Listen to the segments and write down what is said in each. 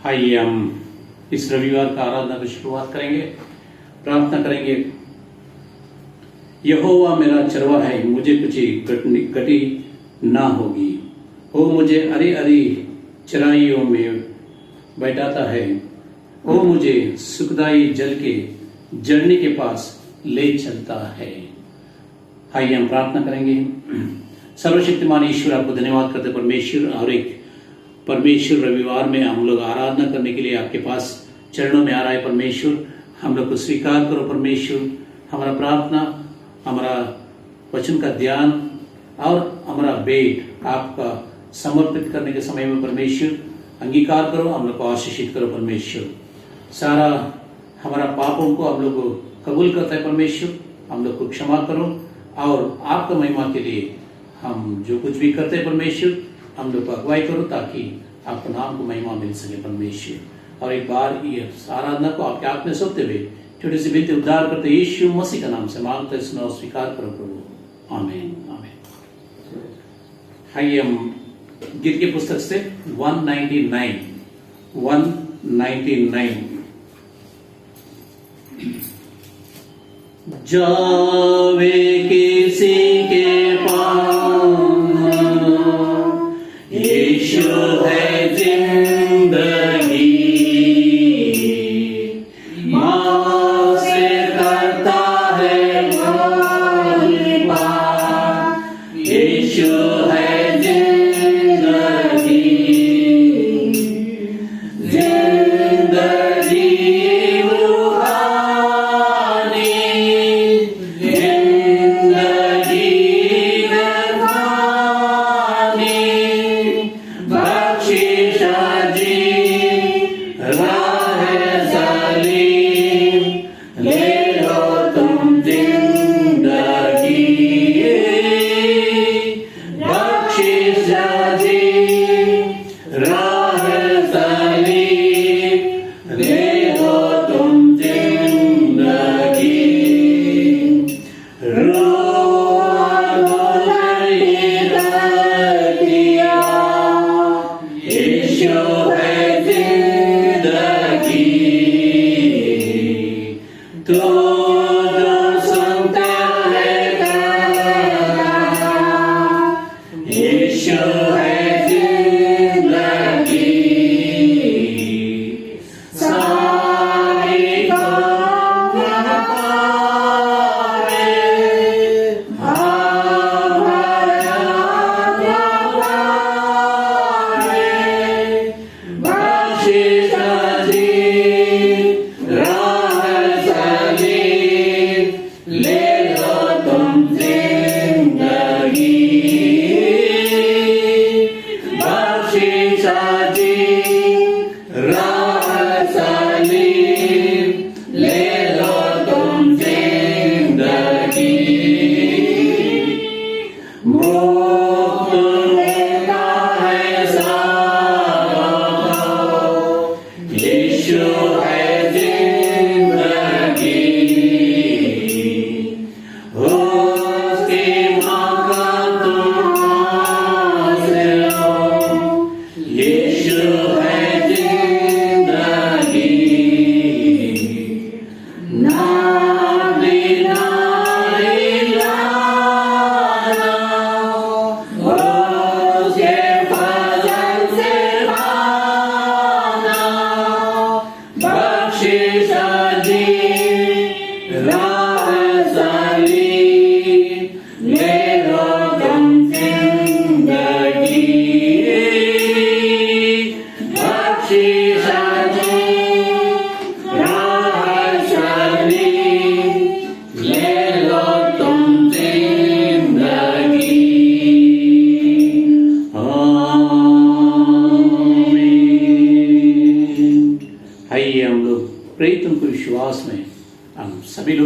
आइए हम इस रविवार का आराधना की शुरुआत करेंगे। प्रार्थना करेंगे। यहोवा मेरा चरवाहा है, मुझे कुछ घटी ना होगी। वो मुझे हरी हरी चराइयों में बैठाता है। वो मुझे सुखदाई जल के झरने के पास ले चलता है। आइए हम प्रार्थना करेंगे। सर्वशक्तिमान ईश्वर, आपको धन्यवाद करते परमेश्वर, और एक परमेश्वर रविवार में हम लोग आराधना करने के लिए आपके पास चरणों में आ रहा है। परमेश्वर, हम लोग को स्वीकार करो परमेश्वर। हमारा प्रार्थना, हमारा वचन का ध्यान और हमारा भेंट आपका समर्पित करने के समय में परमेश्वर अंगीकार करो, हम लोग को आशीषित करो परमेश्वर। सारा हमारा पापों को हम लोग को कबूल करता है परमेश्वर, हम लोग को क्षमा करो और आपका महिमा के लिए हम जो कुछ भी करते हैं परमेश्वर, हम लोग को अगुवाई करो ताकि आपके नाम को महिमा मिल सके परमेश्वर। और एक बार ये आराधना को आपके हाथ में सौंपते हुए छोटी सी विनती उद्धार करते यीशु मसीह का नाम से मांगते, सुनो और स्वीकार करो प्रभु। आमीन आमीन। आइए हम गीत की पुस्तक से 199 जावे किसी के पास, यीशु है जिंदगी, माँ से करता है कोई बात, यीशु है जिंदगी, जिंदगी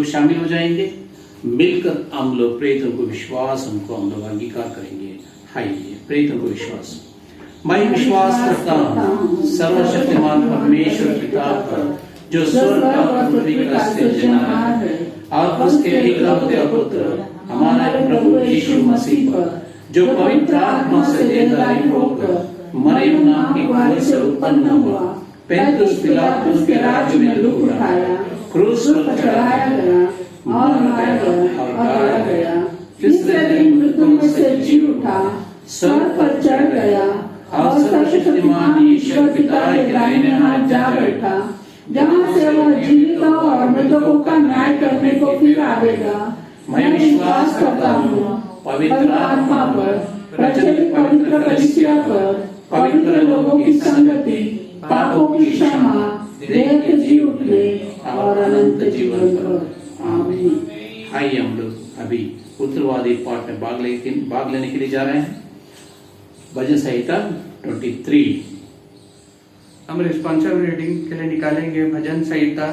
शामिल हो जाएंगे। मिलकर हम लोग प्रेतों को विश्वास हम लोग अंगीकार करेंगे। आइए प्रेतों को विश्वास। मैं विश्वास करता हूँ सर्वशक्तिमान परमेश्वर पिता पर, जो स्वर्ग और पृथ्वी का सृजनहार है, और उसके एकलौते पुत्र हमारे प्रभु यीशु मसीह पर, जो पवित्र आत्मा से देहधारी होकर मरियम नाम की कुंवारी से उत्पन्न हुआ, पेंतुस पिलातुस के राज्य में दुख उठाया, क्रूस पर चढ़ाया गया और मारा गया और गाड़ा गया। तीसरे दिन मृतकों में से जी उठा, स्वर्ग पर चढ़ गया और सर्वशक्तिमान ईश्वर पिता के दाहिने हाथ जा बैठा, जहाँ से वह जीवितों और मृतकों का न्याय करने को फिर आवेगा। मैं विश्वास करता हूँ पवित्र आत्मा पर, प्रचलित पवित्र कलीसिया पर, पवित्र लोगों की संगति, पापों की क्षमा, देह के जी उठने और अनंत जीवन पर। आमीन। आइए हम लोग अभी उत्तरवादी पाठ में भाग लेने के लिए जा रहे हैं। भजन संहिता 23। हम रिस्पॉन्सिबल रीडिंग के लिए निकालेंगे भजन संहिता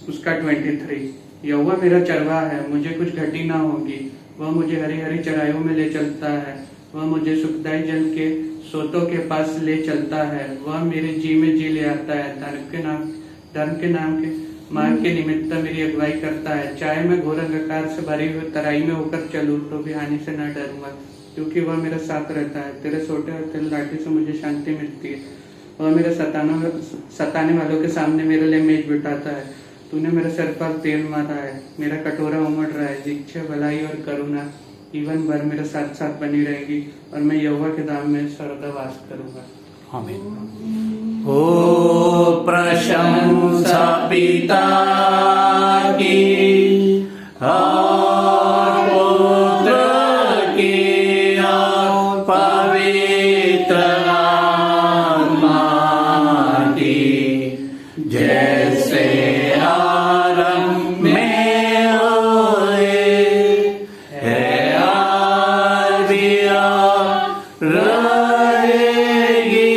उसका 23। यहोवा मेरा चरवाहा है, मुझे कुछ घटी ना होगी। वह मुझे हरी हरी चराइयों में ले चलता है, वह मुझे सुखदायी जल के सोतों के पास ले चलता है। वह मेरे जी में जी ले आता है, धर्म के नाम के मार्ग के निमित्त मेरी अगुवाई करता है। चाहे मैं घोर अंधकार से भरी हुई तराई में होकर चलूं तो भी हानि से न डरूंगा, क्योंकि वह मेरा साथ रहता है। तेरे सोटे और तेरे लाठी से मुझे शांति मिलती है। वह मेरे सताने वालों के सामने मेरे लिए मेज बिठाता है। तूने मेरे सर पर तेल मारा है, मेरा कटोरा उमड़ रहा है। दीक्षा भलाई और करुणा जीवन भर मेरे साथ साथ बनी रहेगी और मैं यहोवा के धाम में सर्वदा वास करूंगा। आमीन। ओ प्रशंसा पिता की और पुत्र की और पवित्र आत्मा की, जैसे आरंभ में हुए है आज भी और रहेगी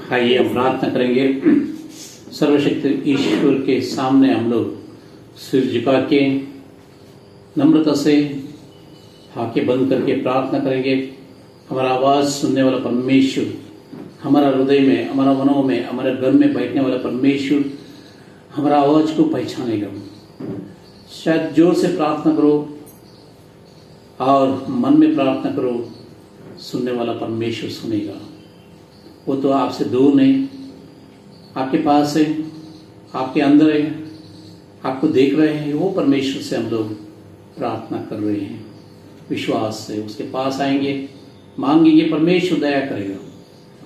आइए हम प्रार्थना करेंगे। सर्वशक्ति ईश्वर के सामने हम लोग सिर झुका के नम्रता से आंखें बंद करके प्रार्थना करेंगे। हमारा आवाज़ सुनने वाला परमेश्वर, हमारा हृदय में, हमारा मनों में, हमारे घर में बैठने वाला परमेश्वर हमारा आवाज़ को पहचानेगा। शायद जोर से प्रार्थना करो और मन में प्रार्थना करो, सुनने वाला परमेश्वर सुनेगा। वो तो आपसे दूर नहीं, आपके पास है, आपके अंदर है, आपको देख रहे हैं। वो परमेश्वर से हम लोग प्रार्थना कर रहे हैं, विश्वास से उसके पास आएंगे, मांगेंगे। परमेश्वर दया करेगा,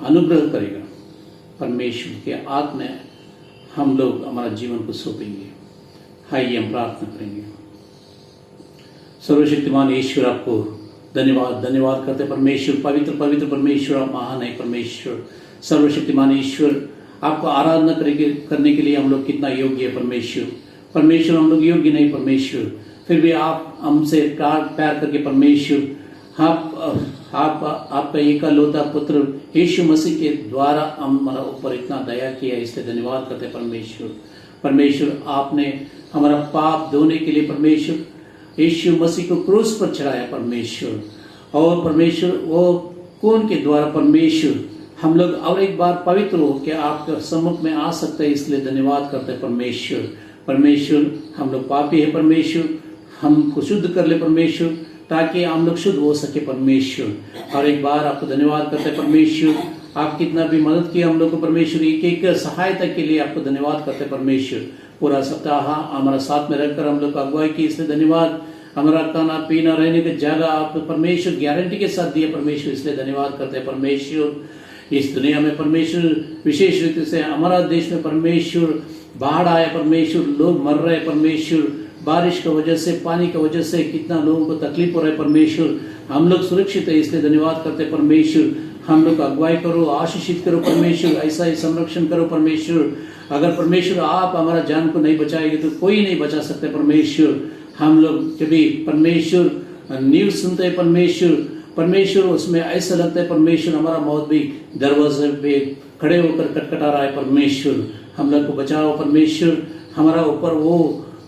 अनुग्रह करेगा। परमेश्वर के हाथ में हम लोग हमारा जीवन को सौंपेंगे। आइए हम प्रार्थना करेंगे। सर्वशक्तिमान ईश्वर, आपको धन्यवाद करते परमेश्वर। पवित्र पवित्र परमेश्वर, आप महान है परमेश्वर। सर्वशक्तिमान ईश्वर, आपको आराधना करने के लिए हम लोग कितना योग्य है परमेश्वर। हम लोग योग्य नहीं परमेश्वर, फिर भी आप हमसे प्यार करके परमेश्वर, आपका एकलौता पुत्र यीशु मसीह के द्वारा हमारा ऊपर इतना दया किया, इसलिए धन्यवाद करते परमेश्वर। आपने हमारा पाप धोने के लिए परमेश्वर यीशु मसीह को क्रूस पर चढ़ाया परमेश्वर। और परमेश्वर वो खून के द्वारा परमेश्वर हम लोग और एक बार पवित्र हो के आपके सम्मुख में आ सकते हैं, इसलिए धन्यवाद करते परमेश्वर। हम लोग पापी है परमेश्वर, हमको शुद्ध कर ले परमेश्वर, ताकि हम लोग शुद्ध हो सके परमेश्वर। और एक बार आपको धन्यवाद करते हैं परमेश्वर। आप कितना भी मदद किया हम लोग को परमेश्वर, एक सहायता के लिए आपको धन्यवाद करते हैं परमेश्वर। पूरा सप्ताह हमारा साथ में रहकर हम लोग अगुवाई की, इसलिए धन्यवाद। हमारा खाना पीना रहने की जगह आप परमेश्वर गारंटी के साथ दिए परमेश्वर, इसलिए धन्यवाद करते हैं परमेश्वर। इस दुनिया में परमेश्वर विशेष रीति से हमारा देश में परमेश्वर बाढ़ आया परमेश्वर, लोग मर रहे परमेश्वर, बारिश की वजह से, पानी की वजह से कितना लोगों को तकलीफ हो रहा है परमेश्वर। हम लोग सुरक्षित है, इसलिए धन्यवाद करते हैं परमेश्वर। हम लोग अगुवाई करो, आशीषित करो परमेश्वर, ऐसा ही संरक्षण करो परमेश्वर। अगर परमेश्वर आप हमारा जान को नहीं बचाएंगे तो कोई नहीं बचा सकते परमेश्वर। हम लोग जब भी परमेश्वर न्यूज सुनते हैं परमेश्वर उसमें ऐसा लगता है परमेश्वर हमारा मौत भी दरवाजे पे खड़े होकर खटखटा रहा है परमेश्वर। हम लोग को बचाओ परमेश्वर, हमारा ऊपर वो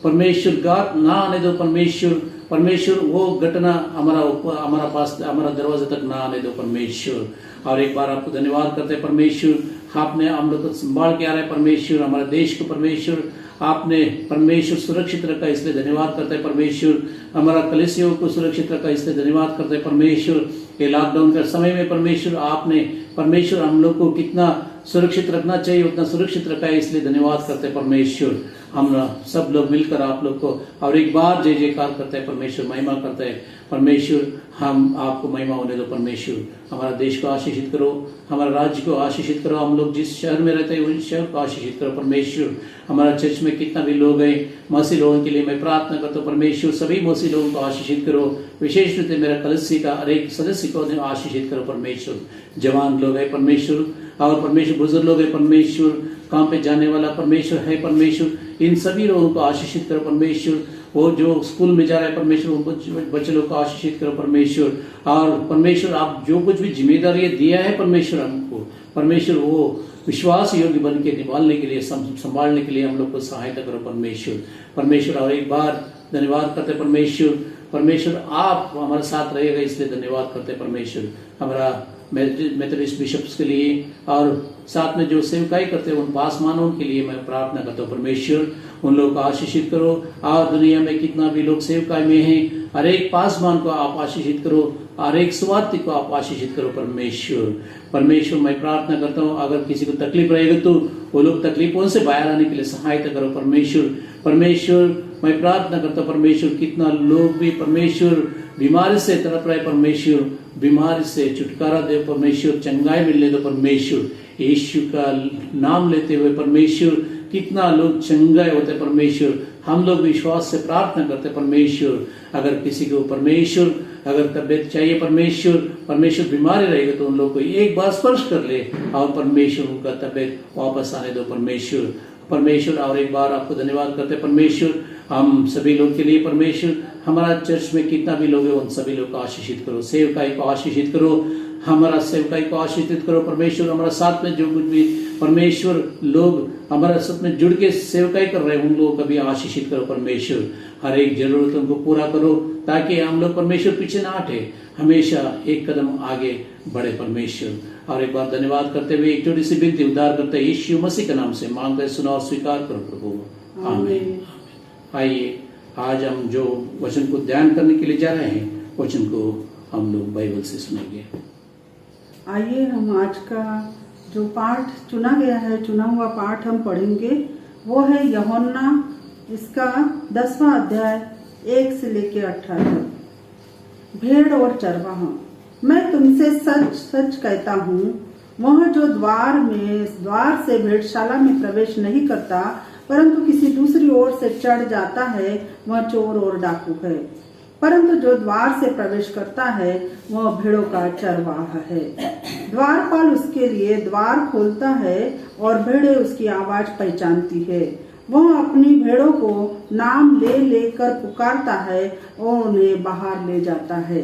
परमेश्वर गात ना आने दो परमेश्वर। परमेश्वर वो घटना हमारा पास, हमारा दरवाजे तक ना आने दो परमेश्वर। और एक बार आपको धन्यवाद करते हैं परमेश्वर, आपने हम लोग को संभाल के आ रहे परमेश्वर, हमारे देश को परमेश्वर आपने परमेश्वर सुरक्षित रखा, इसलिए धन्यवाद करते हैं परमेश्वर। हमारा कलीसियों को सुरक्षित रखा, इसलिए धन्यवाद करते हैं परमेश्वर। ये लॉकडाउन के समय में परमेश्वर आपने परमेश्वर हम लोग को कितना सुरक्षित रखना चाहिए उतना सुरक्षित रखा है, इसलिए धन्यवाद करते हैं परमेश्वर। हम सब लोग मिलकर आप लोग को और एक बार जय जयकार करते हैं परमेश्वर, महिमा करते हैं परमेश्वर। हम आपको महिमा होने दो परमेश्वर। हमारा देश को आशीषित करो, हमारा राज्य को आशीषित करो, हम लोग जिस शहर में रहते हैं उस शहर को आशीषित करो परमेश्वर। हमारा चर्च में कितना भी लोग हैं, मसीह लोगों के लिए मैं प्रार्थना करता हूँ परमेश्वर, सभी मसीह लोगों को आशीषित करो, विशेष रूप से मेरा कलीसिया का हर एक सदस्य को आशीषित करो परमेश्वर। जवान लोग हैं परमेश्वर और परमेश्वर, बुजुर्ग लोग हैं परमेश्वर, काम पे जाने वाला परमेश्वर है परमेश्वर, इन सभी लोगों को आशीषित करो परमेश्वर। वो जो स्कूल में जा रहे हैं परमेश्वर, उन बच्चे लोग को आशीषित करो परमेश्वर। और परमेश्वर आप जो कुछ भी जिम्मेदारी दिया है परमेश्वर हमको, परमेश्वर वो विश्वास योग्य बन के निभाने के लिए, संभालने के लिए हम लोग को सहायता करो परमेश्वर। परमेश्वर और एक बार धन्यवाद करते परमेश्वर, परमेश्वर आप हमारे साथ रहेगा, इसलिए धन्यवाद करते परमेश्वर। हमारा मेथोडिस्ट बिशप्स के लिए और साथ में जो सेवकाई करते हैं उन पासमानों के लिए मैं प्रार्थना करता हूँ परमेश्वर, उन लोगों को आशीषित करो। और दुनिया में कितना भी लोग सेवकाई में हैं, हर एक पासमान को आप आशीषित करो, हर एक स्वार्थी को आप आशीषित करो परमेश्वर। परमेश्वर मैं प्रार्थना करता हूँ अगर किसी को तकलीफ रहेगी तो वो लोग तकलीफों से बाहर आने के लिए सहायता करो परमेश्वर। परमेश्वर मैं प्रार्थना करता हूँ परमेश्वर, कितना लोग भी परमेश्वर बीमारी से तड़प रहे परमेश्वर, बीमारी से छुटकारा दे परमेश्वर, चंगाई मिलने दो परमेश्वर। यीशु का नाम लेते हुए परमेश्वर कितना लोग चंगाई होते परमेश्वर, हम लोग विश्वास से प्रार्थना करते परमेश्वर। अगर किसी को परमेश्वर अगर तबीयत चाहिए परमेश्वर, परमेश्वर बीमारी रहेगी तो उन लोग को एक बार स्पर्श कर ले और परमेश्वर उनका तबीयत वापस आने दो परमेश्वर। परमेश्वर और एक बार आपको धन्यवाद करते परमेश्वर, हम सभी लोग के लिए परमेश्वर, हमारा चर्च में कितना भी लोग है उन सभी लोग को आशीषित करो, सेवकाई को आशीषित करो, हमारा सेवकाई को आशीषित करो परमेश्वर। हमारा साथ में जो कुछ भी परमेश्वर लोग हमारे साथ में जुड़ के सेवकाई कर रहे हैं उन लोगों को भी आशीषित करो परमेश्वर। हर एक जरूरतों को पूरा करो ताकि हम लोग परमेश्वर पीछे ना हटे, हमेशा एक कदम आगे बढ़े परमेश्वर। और एक बार धन्यवाद करते हुए एक छोटी सी विनती उद्धार करते हैं यीशु मसीह के नाम से मांगते सुना और स्वीकार करो प्रभु, आमीन। आइए आज हम जो वचन को ध्यान करने के लिए जा रहे हैं, वचन को हम लोग बाइबल से सुनेंगे। आइए हम आज का जो पाठ चुना गया है, चुना हुआ पाठ हम पढ़ेंगे, वो है यूहन्ना इसका 10वां अध्याय 1 से लेके 18 तक। भेड़ और चरवाहा। मैं तुमसे सच सच कहता हूँ, वह जो द्वार से भेड़शाला में प्रवेश नहीं करता परंतु किसी दूसरी ओर से चढ़ जाता है, वह चोर और डाकू है। परंतु जो द्वार से प्रवेश करता है वह भेड़ों का चरवाहा है। द्वारपाल उसके लिए द्वार खोलता है और भेड़ें उसकी आवाज पहचानती है। वह अपनी भेड़ों को नाम ले लेकर पुकारता है और उन्हें बाहर ले जाता है।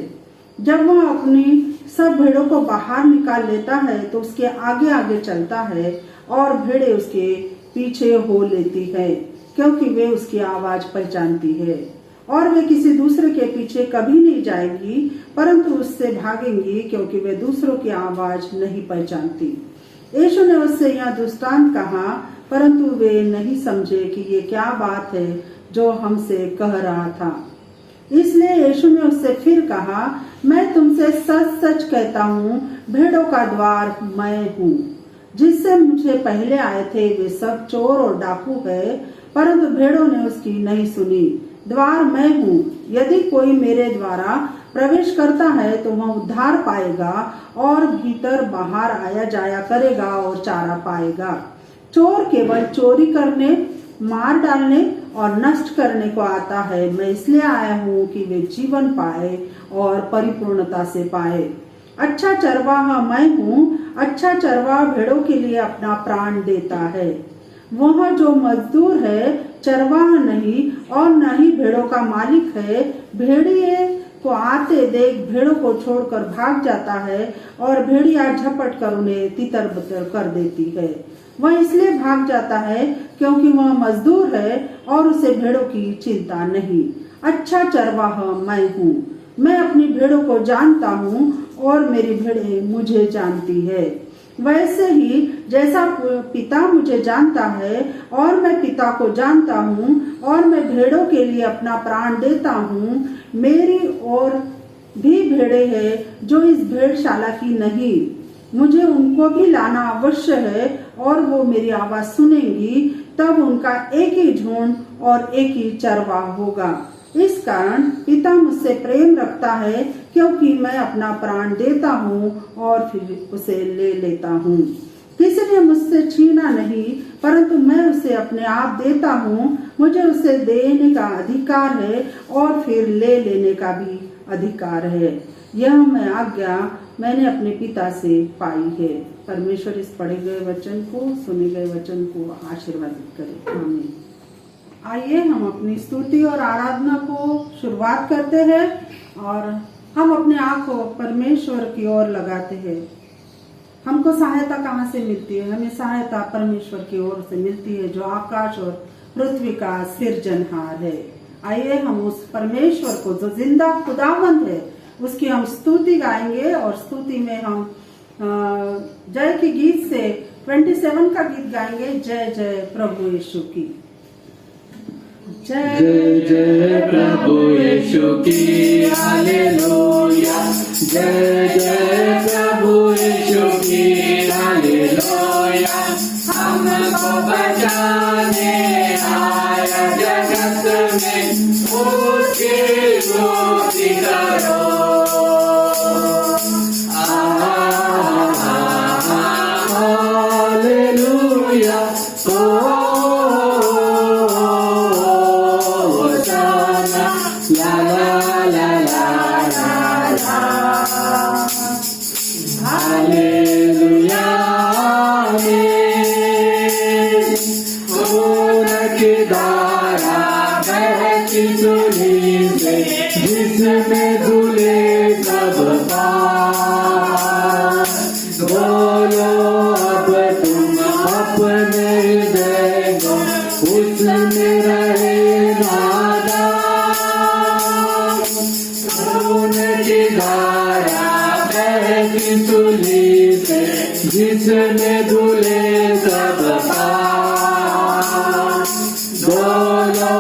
जब वह अपनी सब भेड़ों को बाहर निकाल लेता है तो उसके आगे आगे चलता है और भेड़ें उसके पीछे हो लेती है, क्योंकि वे उसकी आवाज पहचानती है। और वे किसी दूसरे के पीछे कभी नहीं जाएंगी परंतु उससे भागेंगी, क्योंकि वे दूसरों की आवाज नहीं पहचानती। यीशु ने उससे यह दृष्टांत कहा, परंतु वे नहीं समझे कि ये क्या बात है जो हमसे कह रहा था। इसलिए यीशु ने उससे फिर कहा, मैं तुमसे सच सच कहता हूँ, भेड़ों का द्वार मैं हूँ। जिससे मुझे पहले आए थे वे सब चोर और डाकू है, परंतु भेड़ों ने उसकी नहीं सुनी। द्वार मैं हूँ, यदि कोई मेरे द्वारा प्रवेश करता है तो वह उद्धार पाएगा और भीतर बाहर आया जाया करेगा और चारा पाएगा। चोर केवल चोरी करने, मार डालने और नष्ट करने को आता है। मैं इसलिए आया हूँ कि वे जीवन पाए और परिपूर्णता से पाए। अच्छा चरवाहा मैं हूँ। अच्छा चरवाहा भेड़ों के लिए अपना प्राण देता है। वह जो मजदूर है चरवाहा नहीं और न ही भेड़ों का मालिक है। भेड़िए को आते देख भेड़ों को छोड़कर भाग जाता है और भेड़िया झपट कर उन्हें तितर बितर कर देती है। वह इसलिए भाग जाता है क्योंकि वह मजदूर है और उसे भेड़ों की चिंता नहीं। अच्छा चरवाहा मैं हूँ। मैं अपनी भेड़ों को जानता हूँ और मेरी भेड़ें मुझे जानती है। वैसे ही जैसा पिता मुझे जानता है और मैं पिता को जानता हूँ और मैं भेड़ों के लिए अपना प्राण देता हूँ। मेरी और भी भेड़ें हैं जो इस भेड़शाला की नहीं। मुझे उनको भी लाना अवश्य है और वो मेरी आवाज सुनेंगी। तब उनका एक ही झुंड और एक ही चरवाहा होगा। इस कारण पिता मुझसे प्रेम रखता है क्योंकि मैं अपना प्राण देता हूँ और फिर उसे ले लेता हूँ। किसी ने मुझसे छीना नहीं, परंतु मैं उसे अपने आप देता हूँ। मुझे उसे देने का अधिकार है और फिर ले लेने का भी अधिकार है। यह मैं आज्ञा मैंने अपने पिता से पाई है। परमेश्वर इस पढ़े गए वचन को, सुने गए वचन को आशीर्वादित करे। आमीन। आइए हम अपनी स्तुति और आराधना को शुरुआत करते हैं और हम अपने आँख को परमेश्वर की ओर लगाते हैं। हमको सहायता कहाँ से मिलती है? हमें सहायता परमेश्वर की ओर से मिलती है जो आकाश और पृथ्वी का सृजनहार है। आइए हम उस परमेश्वर को जो जिंदा खुदावंद है उसकी हम स्तुति गाएंगे और स्तुति में हम जय के गीत से 27 का गीत गाएंगे। जय जय प्रभु यीशु की। जय जय प्रभु यीशु की हालेलुया। जय जय प्रभु यीशु की हालेलुया। हमको बचाने आया जगत में, उसकी स्तुति करो। हालेलुया। हालेलुया। की धारा बहती सुनी से, जिसमें धुले सब पार। बोलो अब तुम अपने हृदय को, उसमें रहे नादान। की धारा बहती सुनी से, जिसमें धुले सब पार। बोलो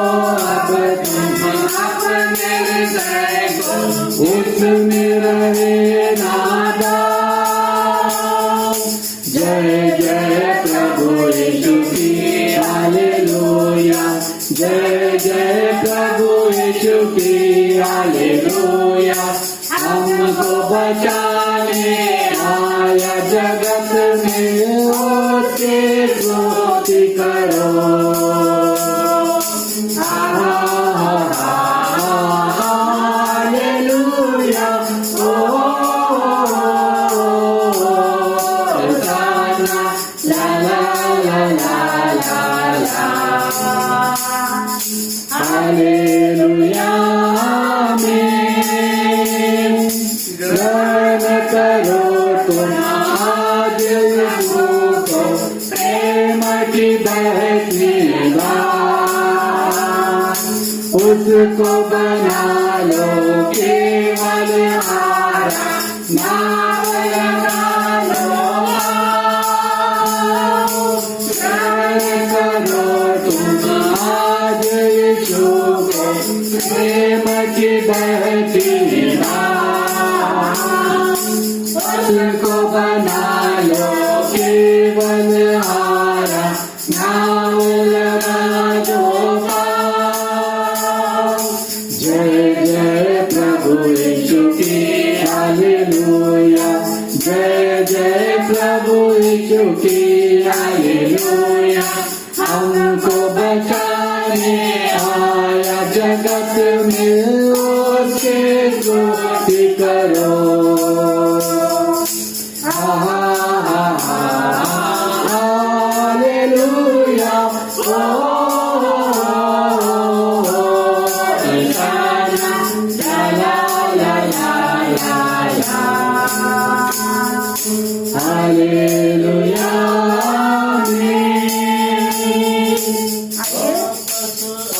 अब तुम अपने हृदय को, उसमें रहे नादान। जय जय प्रभु यीशु की हालेलुया। जय जय प्रभु यीशु की हालेलुया। हमको बचाने आया जगत में, उसकी स्तुति करो। हालेलुया। हालेलुया में गान करो तुम आज यीशु को, प्रेम की बहती धार। उसको बना लो केवल हारा, नाम लगा लो। गान करो तुम आज यीशु को, प्रेम की बहती धार। उसको बना लो केवल हारा, नाम लगा दो पार। जय जय प्रभु यीशु की हालेलुया। जय जय प्रभु यीशु की हालेलुया। हमको बचाने आया जगत में, उसकी स्तुति करो। हालेलुया। हालेलुया।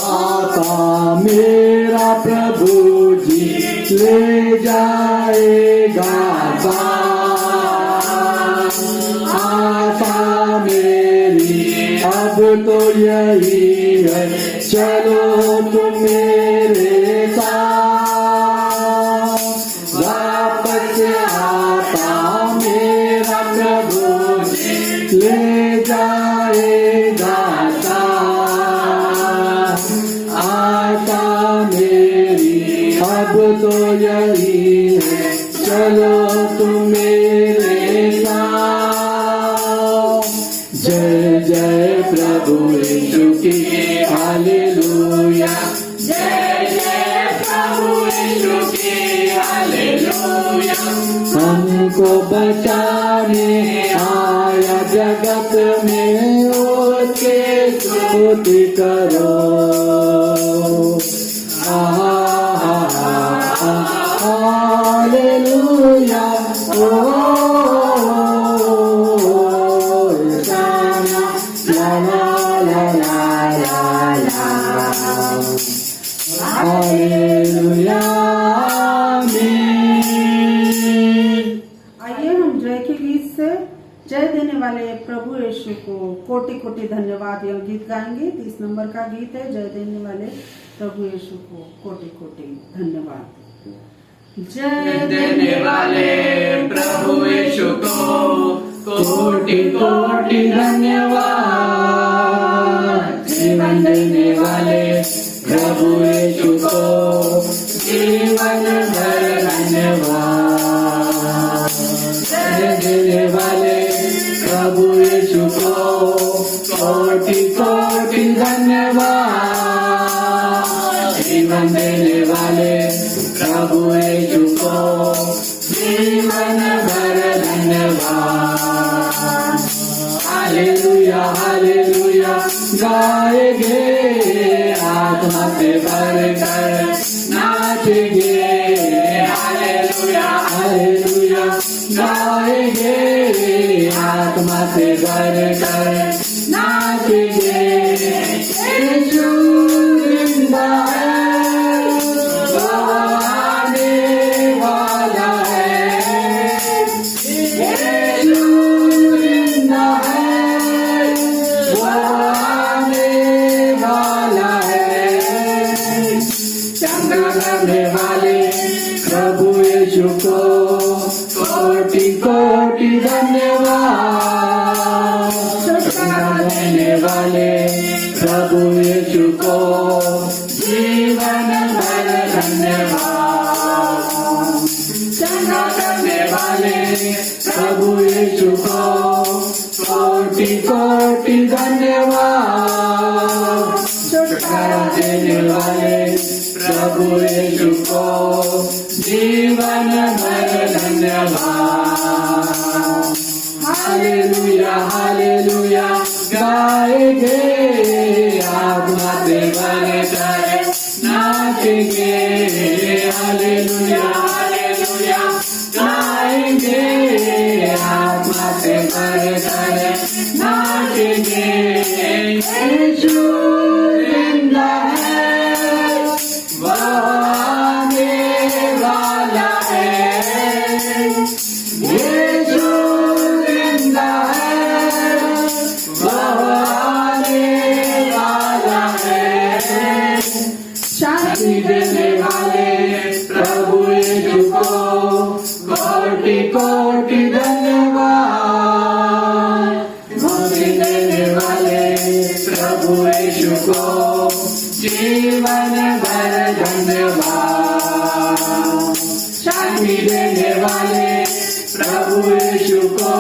आता मेरा आशा मेरी अब तो यही है, चलो तुम मेरे साथ। वापस आता मेरा प्रभु ले जाएगा साथ। आशा मेरी अब तो यही है, चलो तुम मेरे साथ। जय जय प्रभु यीशु की हालेलुया। जय जय प्रभु यीशु की हालेलुया। हमको बचाने आया जगत में, उसके स्तुति करो। हालेलुया। ओ ला ला ला ला ला ला। हालेलुया। आइए हम जय के गीत से जय देने वाले प्रभु यीशु को कोटि कोटि धन्यवाद यह गीत गाएंगे। 30 नंबर का गीत है, जय देने वाले प्रभु यीशु को कोटि कोटि धन्यवाद। जय देने वाले प्रभु यीशु को कोटि कोटि धन्यवाद। जीवन देने वाले प्रभु यीशु को जीवन भर धन्यवाद। जय देने वाले प्रभु यीशु को कोटि कोटि धन्यवाद। जीवन देने वाले प्रभु यीशु को जीवन भर धन्यवाद। हालेलुया हालेलुया गाएंगे, आत्मा से भरकर नाचेंगे। हालेलुया हालेलुया गाएंगे, आत्मा से भरकर नाचेंगे। यीशु जिंदा है, वो आने वाला है। यीशु जिंदा है, वो आने वाला है। चंगा करने वाले प्रभु यीशु को कोटि कोटि धन्यवाद। चंगा देने वाले प्रभु यीशु को जीवन भर धन्यवाद। चंगा करने वाले प्रभु यीशु को कोटि कोटि धन्यवाद। छुटकारा देने वाले प्रभु यीशु को जीवन भर धन्यवाद। हालेलुया हालेलुया गाएंगे, आत्मा से भरकर नाचेंगे। हालेलुया हालेलुया गाएंगे, आत्मा से भरकर नाचेंगे। यीशु जिंदा है, वो आने वाला है। यीशु जिंदा है, वो आने वाला है। शांति देने वाले प्रभु यीशु को कोटि कोटि धन्यवाद। मुक्ति देने वाले प्रभु यीशु को जीवन भर धन्यवाद। शांति देने वाले प्रभु यीशु को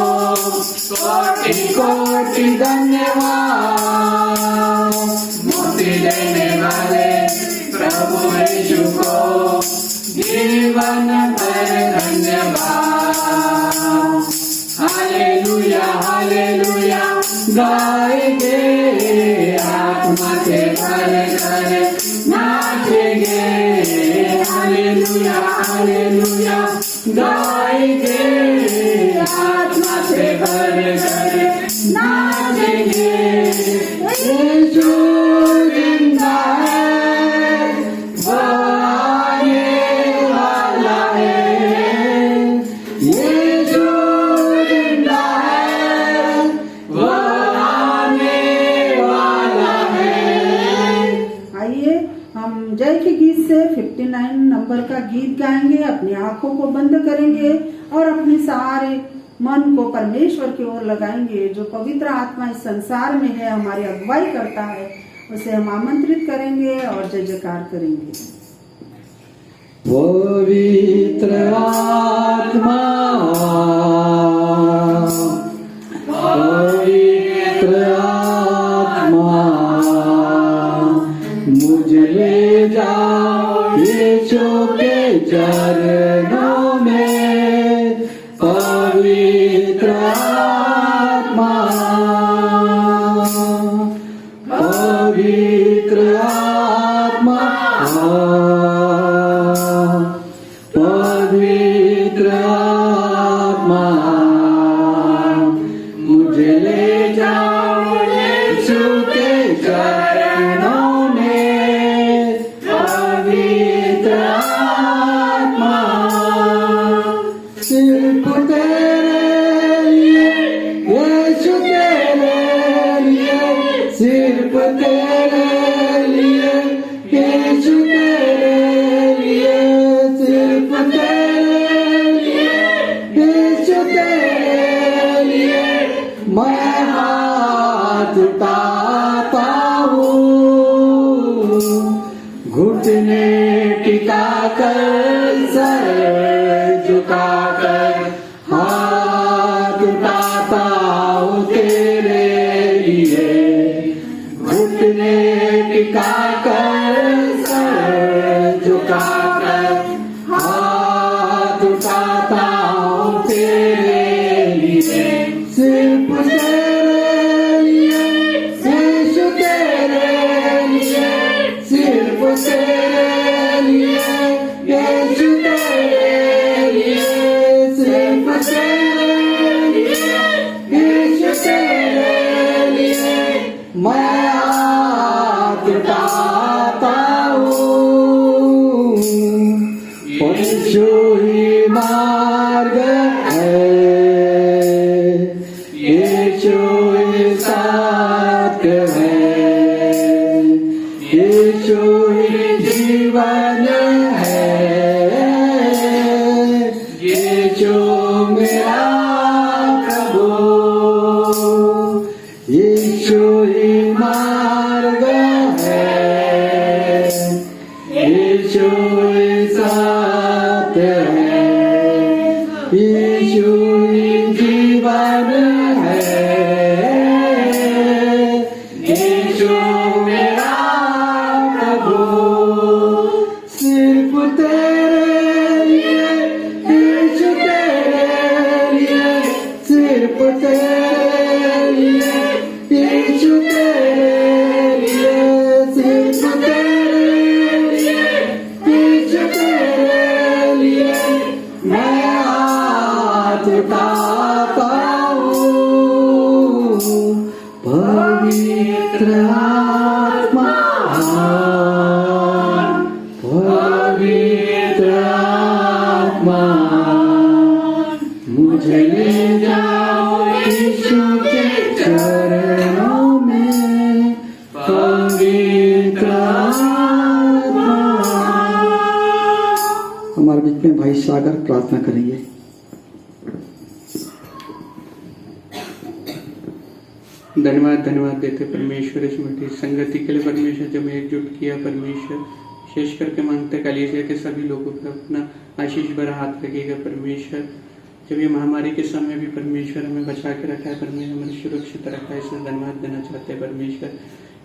कोटि कोटि धन्यवाद। मुक्ति देने वाले प्रभु यीशु को जीवन भर धन्यवाद। हालेलुया हालेलुया गाएंगे, आत्मा से भरकर नाचेंगे। हालेलुया हालेलुया गाएंगे, आत्मा से भरकर नाचेंगे। यीशु जिंदा है, वो आने वाला है। 89 नंबर का गीत गाएंगे, अपनी आंखों को बंद करेंगे और अपने सारे मन को परमेश्वर की ओर लगाएंगे। जो पवित्र आत्मा इस संसार में है, हमारी अगुवाई करता है, उसे हम आमंत्रित करेंगे और जय जयकार करेंगे। पवित्र आत्मा, पवित्र आत्मा, मुझे ले जाओ यीशु के चरणों में। पवित्र आत्मा, पवित्र आत्मा, पवित्र आत्मा, मुझे ले जाओ यीशु के चरणों में। पवित्र आत्मा, सिर्फ तेरे लिए यीशु, तेरे लिए, सिर्फ तेरे लिए यीशु, तेरे लिए, सिर्फ तेरे लिए यीशु, तेरे लिए मैं हाथ उठाता हूँ। घुटने टिकाकर, सर झुकाकर हाथ उठाता हूँ तेरे लिए। घुटने टिकाकर, सर झुकाकर हाथ उठाता हूँ तेरे लिए। सिर्फ तेरे लिए यीशु, तेरे लिए, सिर्फ तेरे लिए यीशु, तेरे लिए, सिर्फ तेरे लिए यीशु, तेरे लिए मैं हाथ उठाता हूँ। यीशु ही मार्ग है, यीशु ही सत्य है, यीशु ही जीवन है, यीशु मेरा प्रभु। यीशु ही मार्ग है, यीशु ही सत्य है, यीशु ही जीवन है, यीशु मेरा प्रभु। सिर्फ तेरे लिए यीशु, तेरे लिए, सिर्फ तेरे लिए यीशु, तेरे लिए, सिर्फ तेरे लिए यीशु, तेरे लिए मैं हाथ उठाता हूँ। पवित्र आत्मा, पवित्र आत्मा, मुझे ले जाओ यीशु के चरणों में। पवित्र आत्मा। हमारे बीच में भाई सागर प्रार्थना करेंगे। धन्यवाद देते परमेश्वर इस मीठी संगति के लिए। परमेश्वर जब एकजुट किया परमेश्वर, विशेष करके मांगते कलीसिया के सभी लोगों पर अपना आशीष भरा हाथ रखिएगा परमेश्वर। जब ये महामारी के समय भी परमेश्वर हमें बचा के रखा है, परमेश्वर हमें सुरक्षित रखा है, इसलिए धन्यवाद देना चाहते हैं परमेश्वर।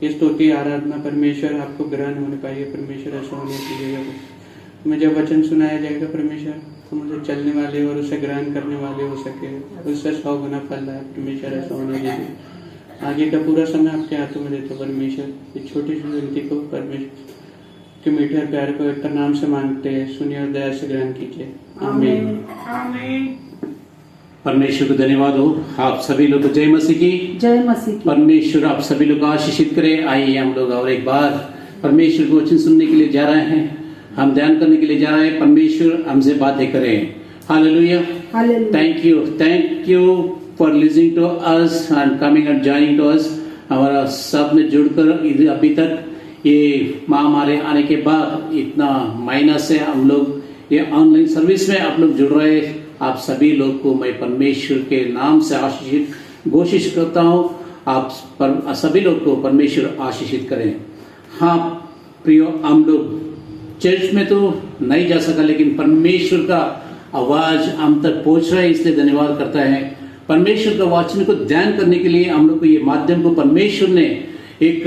ये स्तुति आराधना परमेश्वर आपको ग्रहण होने पाएगी परमेश्वर, ऐसा होने दीजिएगा। हमें जब वचन सुनाया जाएगा परमेश्वर, हम उसे चलने वाले और उसे ग्रहण करने वाले हो सके, उससे 100 गुना फल है परमेश्वर, ऐसा होने दीजिए। आगे का पूरा समय आपके हाथों में देते परमेश्वर। ये छोटी सी विनती को परमेश्वर के मीठे और प्यारे पवित्र नाम से मांगते हैं, सुनिए और दया से ग्रहण कीजिए। आमीन। परमेश्वर को धन्यवाद हो। आप सभी लोग को जय मसीह की। जय मसीह की। परमेश्वर आप सभी लोग को आशीषित करे। आइए हम लोग और एक बार परमेश्वर को वचन सुनने के लिए जा रहे हैं, हम ध्यान करने के लिए जा रहे हैं। परमेश्वर हमसे बातें करें। Hallelujah. Thank you for listening to us and coming and joining to us. हमारा सब में जुड़कर अभी तक ये महामारी आने के बाद इतना महीना से हम लोग ये ऑनलाइन सर्विस में आप लोग जुड़ रहे, आप सभी लोग को मैं परमेश्वर के नाम से आशीषित घोषित करता हूँ। आप सभी लोग को परमेश्वर आशीषित करें। हाँ प्रियो, हम लोग चर्च में तो नहीं जा सका, लेकिन परमेश्वर का आवाज हम तक पहुंच रहा है, इसलिए धन्यवाद करता है। परमेश्वर का वचन को ध्यान करने के लिए हम लोग को ये माध्यम को परमेश्वर ने एक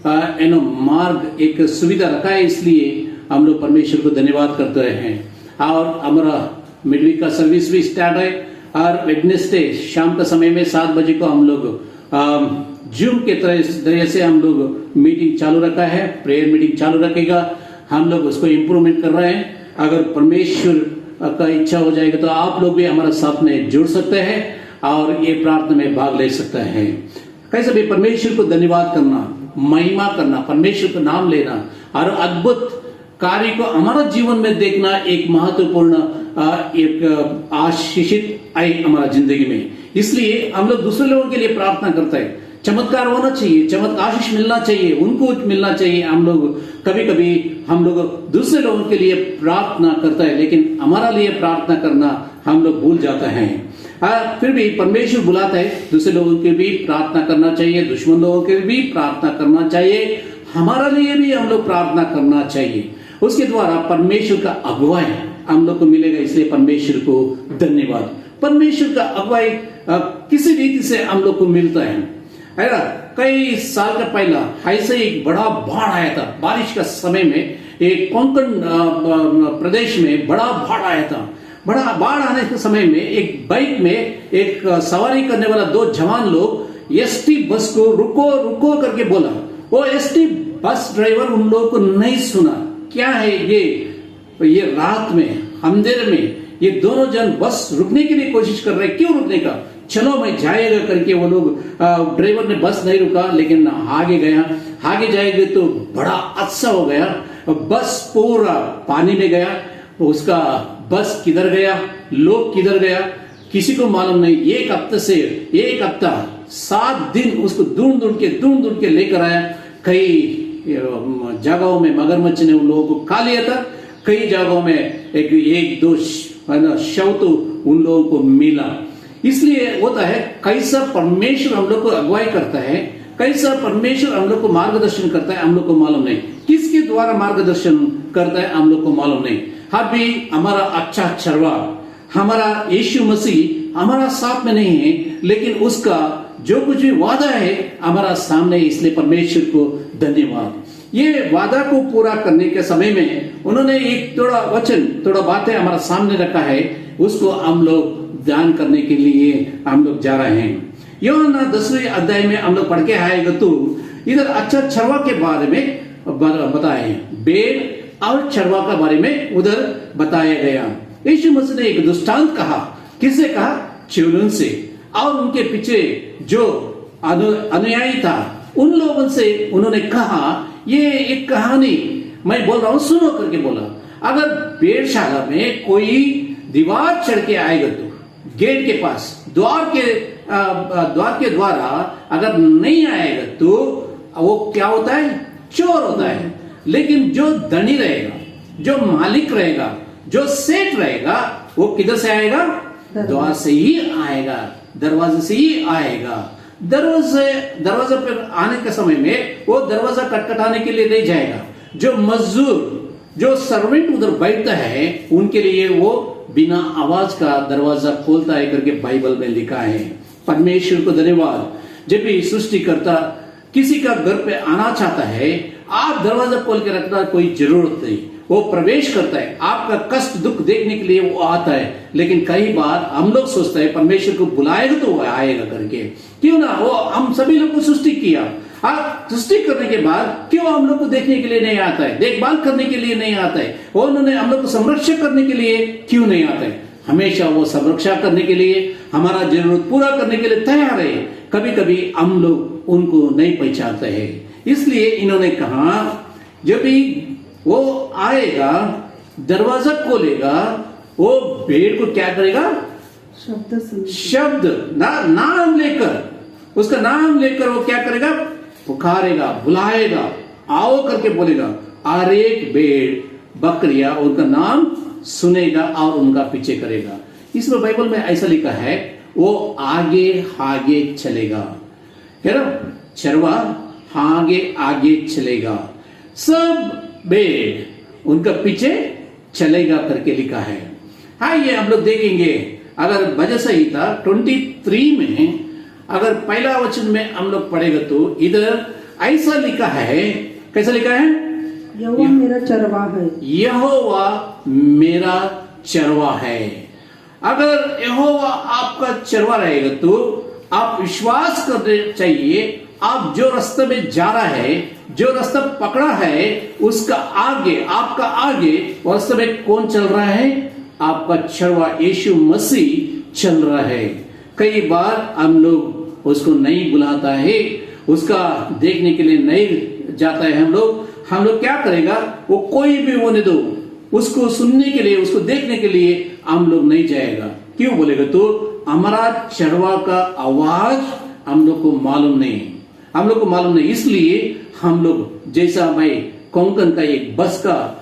मार्ग, एक सुविधा रखा है, इसलिए हम लोग परमेश्वर को धन्यवाद करते हैं। और हमारा मिडवीक का सर्विस भी स्टार्ट है, और वेडनेसडे शाम का समय में 7 बजे को हम लोग जूम के तरह से हम लोग मीटिंग चालू रखा है, प्रेयर मीटिंग चालू रखेगा। हम लोग उसको इम्प्रूवमेंट कर रहे हैं। अगर परमेश्वर का इच्छा हो जाएगा तो आप लोग भी हमारे साथ में जुड़ सकते हैं और ये प्रार्थना में भाग ले सकते हैं। कैसे भी परमेश्वर को धन्यवाद करना, महिमा करना, परमेश्वर का नाम लेना और अद्भुत कार्य को हमारा जीवन में देखना एक महत्वपूर्ण एक आशीषित आई हमारा जिंदगी में। इसलिए हम लोग दूसरे लोगों के लिए प्रार्थना करते हैं। चमत्कार होना चाहिए, चमत्कार आशीष मिलना चाहिए, उनको मिलना चाहिए। हम लोग कभी कभी हम लोग दूसरे लोगों के लिए प्रार्थना करता है, लेकिन हमारा लिए प्रार्थना करना हम लोग भूल जाते हैं। फिर भी परमेश्वर बुलाता है, दूसरे लोगों के भी प्रार्थना करना चाहिए, दुश्मन लोगों के भी प्रार्थना करना चाहिए, हमारा लिए भी हम लोग प्रार्थना करना चाहिए। उसके द्वारा परमेश्वर का अगुवाई हम लोग को मिलेगा, इसलिए परमेश्वर को धन्यवाद। परमेश्वर का अगुवाई किसी रीति से हम लोग को मिलता है। कई साल का पहला ऐसे एक बड़ा बाढ़ आया था, बारिश का समय में एक कोंकण प्रदेश में बड़ा बाढ़ आया था। बड़ा बाढ़ आने के समय में एक बाइक में एक सवारी करने वाला 2 जवान लोग एसटी बस को रुको रुको करके बोला। वो एसटी बस ड्राइवर उन लोगों को नहीं सुना। क्या है ये रात में अंधेरे में ये दोनों जन बस रुकने के लिए कोशिश कर रहे, क्यों रुकने का, चलो मैं जाएगा करके वो लोग, ड्राइवर ने बस नहीं रुका, लेकिन आगे गया। आगे जाएंगे तो बड़ा हादसा हो गया, बस पूरा पानी में गया। उसका बस किधर गया, लोग किधर गया, किसी को मालूम नहीं। एक हफ्ता 7 दिन उसको ढूंढ के लेकर आया। कई जगहों में मगरमच्छ ने उन लोगों को खा लिया था, कई जगहों में एक दो शव तो उन लोगों को मिला। इसलिए होता है कैसा परमेश्वर हम लोग को अगुवाई करता है, कैसा परमेश्वर हम लोग को मार्गदर्शन करता है, हम लोग को मालूम नहीं। किसके द्वारा मार्गदर्शन करता है हम लोग को मालूम नहीं। अभी हमारा अच्छा चरवा, हमारा यीशु मसीह हमारा साथ में नहीं है, लेकिन उसका जो कुछ भी वादा है हमारा सामने, इसलिए परमेश्वर को धन्यवाद। ये वादा को पूरा करने के समय में उन्होंने एक थोड़ा बातें हमारा सामने रखा है, उसको हम लोग ध्यान करने के लिए हम लोग जा रहे हैं। यूहन्ना 10वें अध्याय में हम लोग पढ़ के आएगा तो इधर अच्छा चरवा के बारे में बताए, भेड़ और चरवा के बारे में उधर बताया गया। यीशु मसीह ने एक दृष्टांत कहा। किससे कहा? चेलों से, और उनके पीछे जो अनुयायी था उन लोगों से उन्होंने कहा, ये एक कहानी मैं बोल रहा हूं, सुनो करके बोला। अगर भेड़शाला में कोई दीवार चढ़ के आएगा तो गेट के पास द्वार के द्वारा अगर नहीं आएगा तो वो क्या होता है? चोर होता है। लेकिन जो धनी रहेगा, जो मालिक रहेगा, जो सेठ रहेगा, वो किधर से आएगा? द्वार से ही आएगा, दरवाजे से ही आएगा। दरवाजे पर आने के समय में वो दरवाजा खटखटाने के लिए नहीं जाएगा। जो मजदूर, जो सर्वेंट उधर बैठता है, उनके लिए वो बिना आवाज का दरवाजा खोलता है करके बाइबल में लिखा है। परमेश्वर को धन्यवाद। जब भी सृष्टिकर्ता किसी का घर पे आना चाहता है, आप दरवाजा खोल के रखना कोई जरूरत नहीं, वो प्रवेश करता है। आपका कष्ट दुख देखने के लिए वो आता है। लेकिन कई बार हम लोग सोचते हैं परमेश्वर को बुलाएगा तो वो आएगा करके। क्यों ना, वो हम सभी लोग को सृष्टि किया, सृष्टि करने के बाद क्यों हम लोग को देखने के लिए नहीं आता है, देखभाल करने के लिए नहीं आता है, और उन्होंने हम लोग को संरक्षण करने के लिए क्यों नहीं आता है? हमेशा वो संरक्षण करने के लिए, हमारा जरूरत पूरा करने के लिए तैयार है। कभी कभी हम लोग उनको नहीं पहचानते हैं। इसलिए इन्होंने कहा, जब भी वो आएगा, दरवाजा खोलेगा, वो भेड़ को क्या करेगा? शब्द नाम लेकर, उसका नाम लेकर वो क्या करेगा? पुकारेगा, बुलाएगा, आओ करके बोलेगा, और एक भेड़ बकरियां उनका नाम सुनेगा और उनका पीछे करेगा। इसमें बाइबल में ऐसा लिखा है, वो आगे आगे चलेगा, है ना, चरवा आगे आगे चलेगा, सब भेड़ उनका पीछे चलेगा करके लिखा है। हाँ, ये हम लोग देखेंगे। अगर भजन संहिता 23 में अगर पहला वचन में हम लोग पढ़ेगा तो इधर ऐसा लिखा है, कैसा लिखा है? यहोवा मेरा चरवा है। यहोवा मेरा चरवा है। अगर यहोवा आपका चरवा रहेगा तो आप विश्वास करने चाहिए, आप जो रास्ते में जा रहा है, जो रास्ता पकड़ा है, उसका आगे, आपका आगे रास्ते में कौन चल रहा है? आपका चरवा यीशु मसीह चल रहा है। कई बार हम लोग उसको नहीं बुलाता है, उसका देखने के लिए नहीं जाता है। हम लोग क्या करेगा, वो कोई भी होने दो, उसको सुनने के लिए, उसको देखने के लिए हम लोग नहीं जाएगा। क्यों बोलेगा तो हमारा चरवा का आवाज हम लोग को मालूम नहीं, हम लोग को मालूम नहीं। इसलिए हम लोग, जैसा मैं कोंकण का एक बस का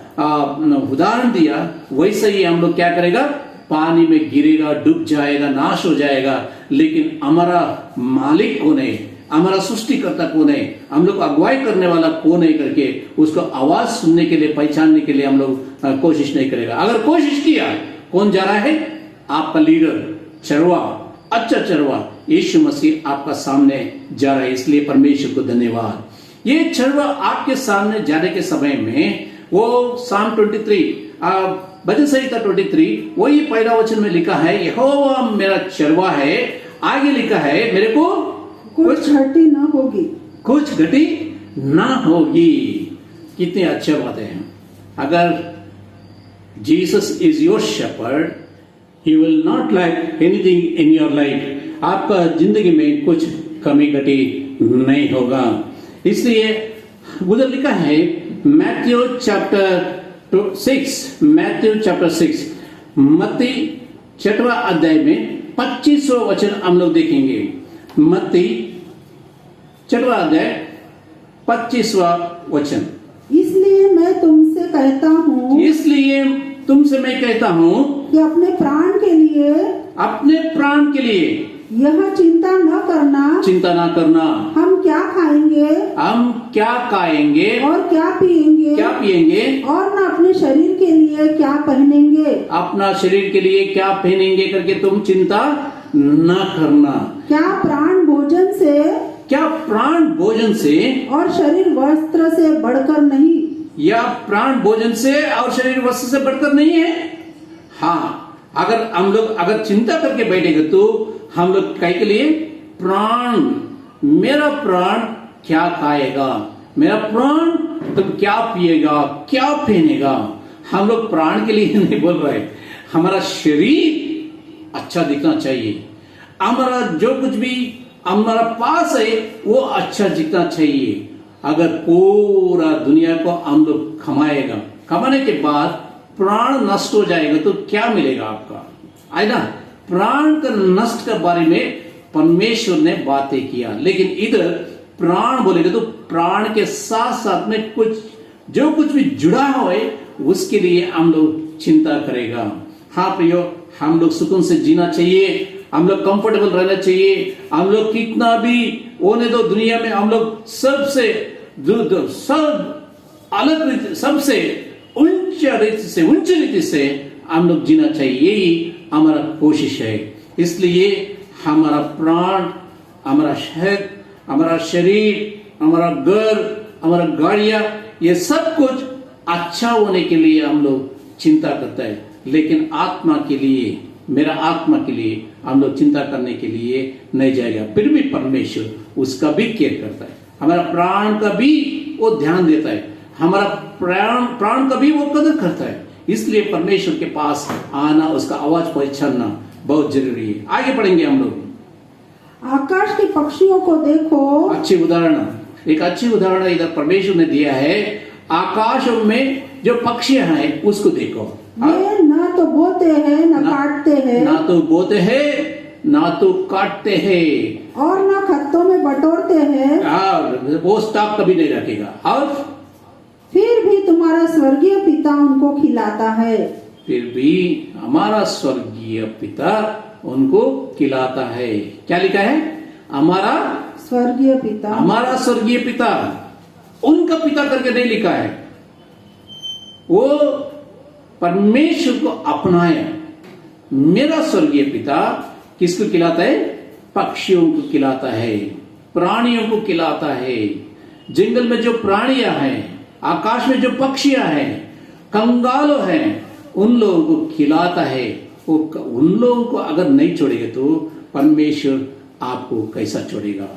उदाहरण दिया, वैसे ही हम लोग क्या करेगा, पानी में गिरेगा, डूब जाएगा, नाश हो जाएगा। लेकिन हमारा मालिक कौन है, हमारा सृष्टिकर्ता कौन है, हम लोग अगुवाई करने वाला कौन है करके उसको आवाज सुनने के लिए, पहचानने के लिए हम लोग कोशिश नहीं करेगा। अगर कोशिश किया, कौन जा रहा है? आपका लीडर, चरवा, अच्छा चरवा यीशु मसीह आपका सामने जा रहा है। इसलिए परमेश्वर को धन्यवाद। ये चरवा आपके सामने जाने के समय में वो साम 23 भजन संहिता 23 वही पहला वचन में लिखा है, यहोवा मेरा चरवा है। आगे लिखा है, मेरे को कुछ घटी ना होगी, कुछ घटी ना होगी। कितनी अच्छी बातें हैं। अगर Jesus is your shepherd, he will not lack anything in your life. आपका जिंदगी में कुछ कमी घटी नहीं होगा। इसलिए उधर लिखा है मैथ्यू चैप्टर 6, मत्ती 6वां अध्याय में 25वां वचन हम लोग देखेंगे। मत्ती 6वां अध्याय 25वां वचन। इसलिए मैं तुमसे कहता हूँ, इसलिए तुमसे मैं कहता हूँ कि अपने प्राण के लिए, अपने प्राण के लिए यह चिंता न करना, चिंता ना करना, हम क्या खाएंगे, हम क्या खाएंगे और क्या पिएंगे, और न अपने शरीर के लिए क्या पहनेंगे, अपना शरीर के लिए क्या पहनेंगे करके तुम चिंता ना करना। क्या प्राण भोजन से और शरीर वस्त्र से बढ़कर नहीं? या प्राण भोजन से और शरीर वस्त्र से बढ़कर नहीं है। हाँ, अगर हम लोग अगर चिंता करके बैठेंगे तो हम लोग काय के लिए, प्राण, मेरा प्राण क्या खाएगा, मेरा प्राण तुम क्या पिएगा, क्या पहनेगा। हम लोग प्राण के लिए नहीं बोल रहे, हमारा शरीर अच्छा दिखना चाहिए, हमारा जो कुछ भी हमारा पास है वो अच्छा दिखना चाहिए। अगर पूरा दुनिया को हम लोग कमाने के बाद प्राण नष्ट हो जाएगा तो क्या मिलेगा आपका, है ना। प्राण का नष्ट के बारे में परमेश्वर ने बातें किया, लेकिन इधर प्राण बोलेगा तो प्राण के साथ साथ में कुछ जो कुछ भी जुड़ा हुआ है उसके लिए हम लोग चिंता करेगा। हाँ प्रियो, हम लोग सुकून से जीना चाहिए, हम लोग कंफर्टेबल रहना चाहिए। हम लोग कितना भी होने दो दुनिया में, हम लोग सबसे सब अलग रीति, सबसे उच्च रीति से हम लोग जीना चाहिए, यही हमारा कोशिश है। इसलिए हमारा प्राण, हमारा शहर, हमारा शरीर, हमारा घर, हमारा गाड़ियां, ये सब कुछ अच्छा होने के लिए हम लोग चिंता करता है। लेकिन आत्मा के लिए, मेरा आत्मा के लिए हम लोग चिंता करने के लिए नहीं जाएगा। फिर भी परमेश्वर उसका भी केयर करता है, हमारा प्राण का भी वो ध्यान देता है, हमारा प्राण का भी वो कदर करता है। इसलिए परमेश्वर के पास आना, उसका आवाज पहचानना बहुत जरूरी है। आगे पढ़ेंगे हम लोग। आकाश के पक्षियों को देखो, अच्छी उदाहरण, एक अच्छी उदाहरण इधर परमेश्वर ने दिया है। आकाश में जो पक्षियां हैं उसको देखो, ये ना तो बोते हैं ना काटते हैं, ना तो बोते हैं ना तो काटते हैं, और ना खत्तों में बटोरते हैं, और वो स्टॉक कभी नहीं रखेगा, और फिर भी तुम्हारा स्वर्गीय पिता उनको खिलाता है। फिर भी हमारा स्वर्गीय पिता उनको खिलाता है। क्या लिखा है? हमारा स्वर्गीय पिता, हमारा स्वर्गीय पिता, उनका पिता करके नहीं लिखा है। वो परमेश्वर को अपनाया। मेरा स्वर्गीय पिता किसको खिलाता है? पक्षियों को खिलाता है, प्राणियों को खिलाता है। जंगल में जो प्राणियां हैं, आकाश में जो पक्षियां हैं, कंगालों हैं, उन लोगों को खिलाता है। वो उन लोगों को अगर नहीं छोड़ेगा तो परमेश्वर आपको कैसा छोड़ेगा?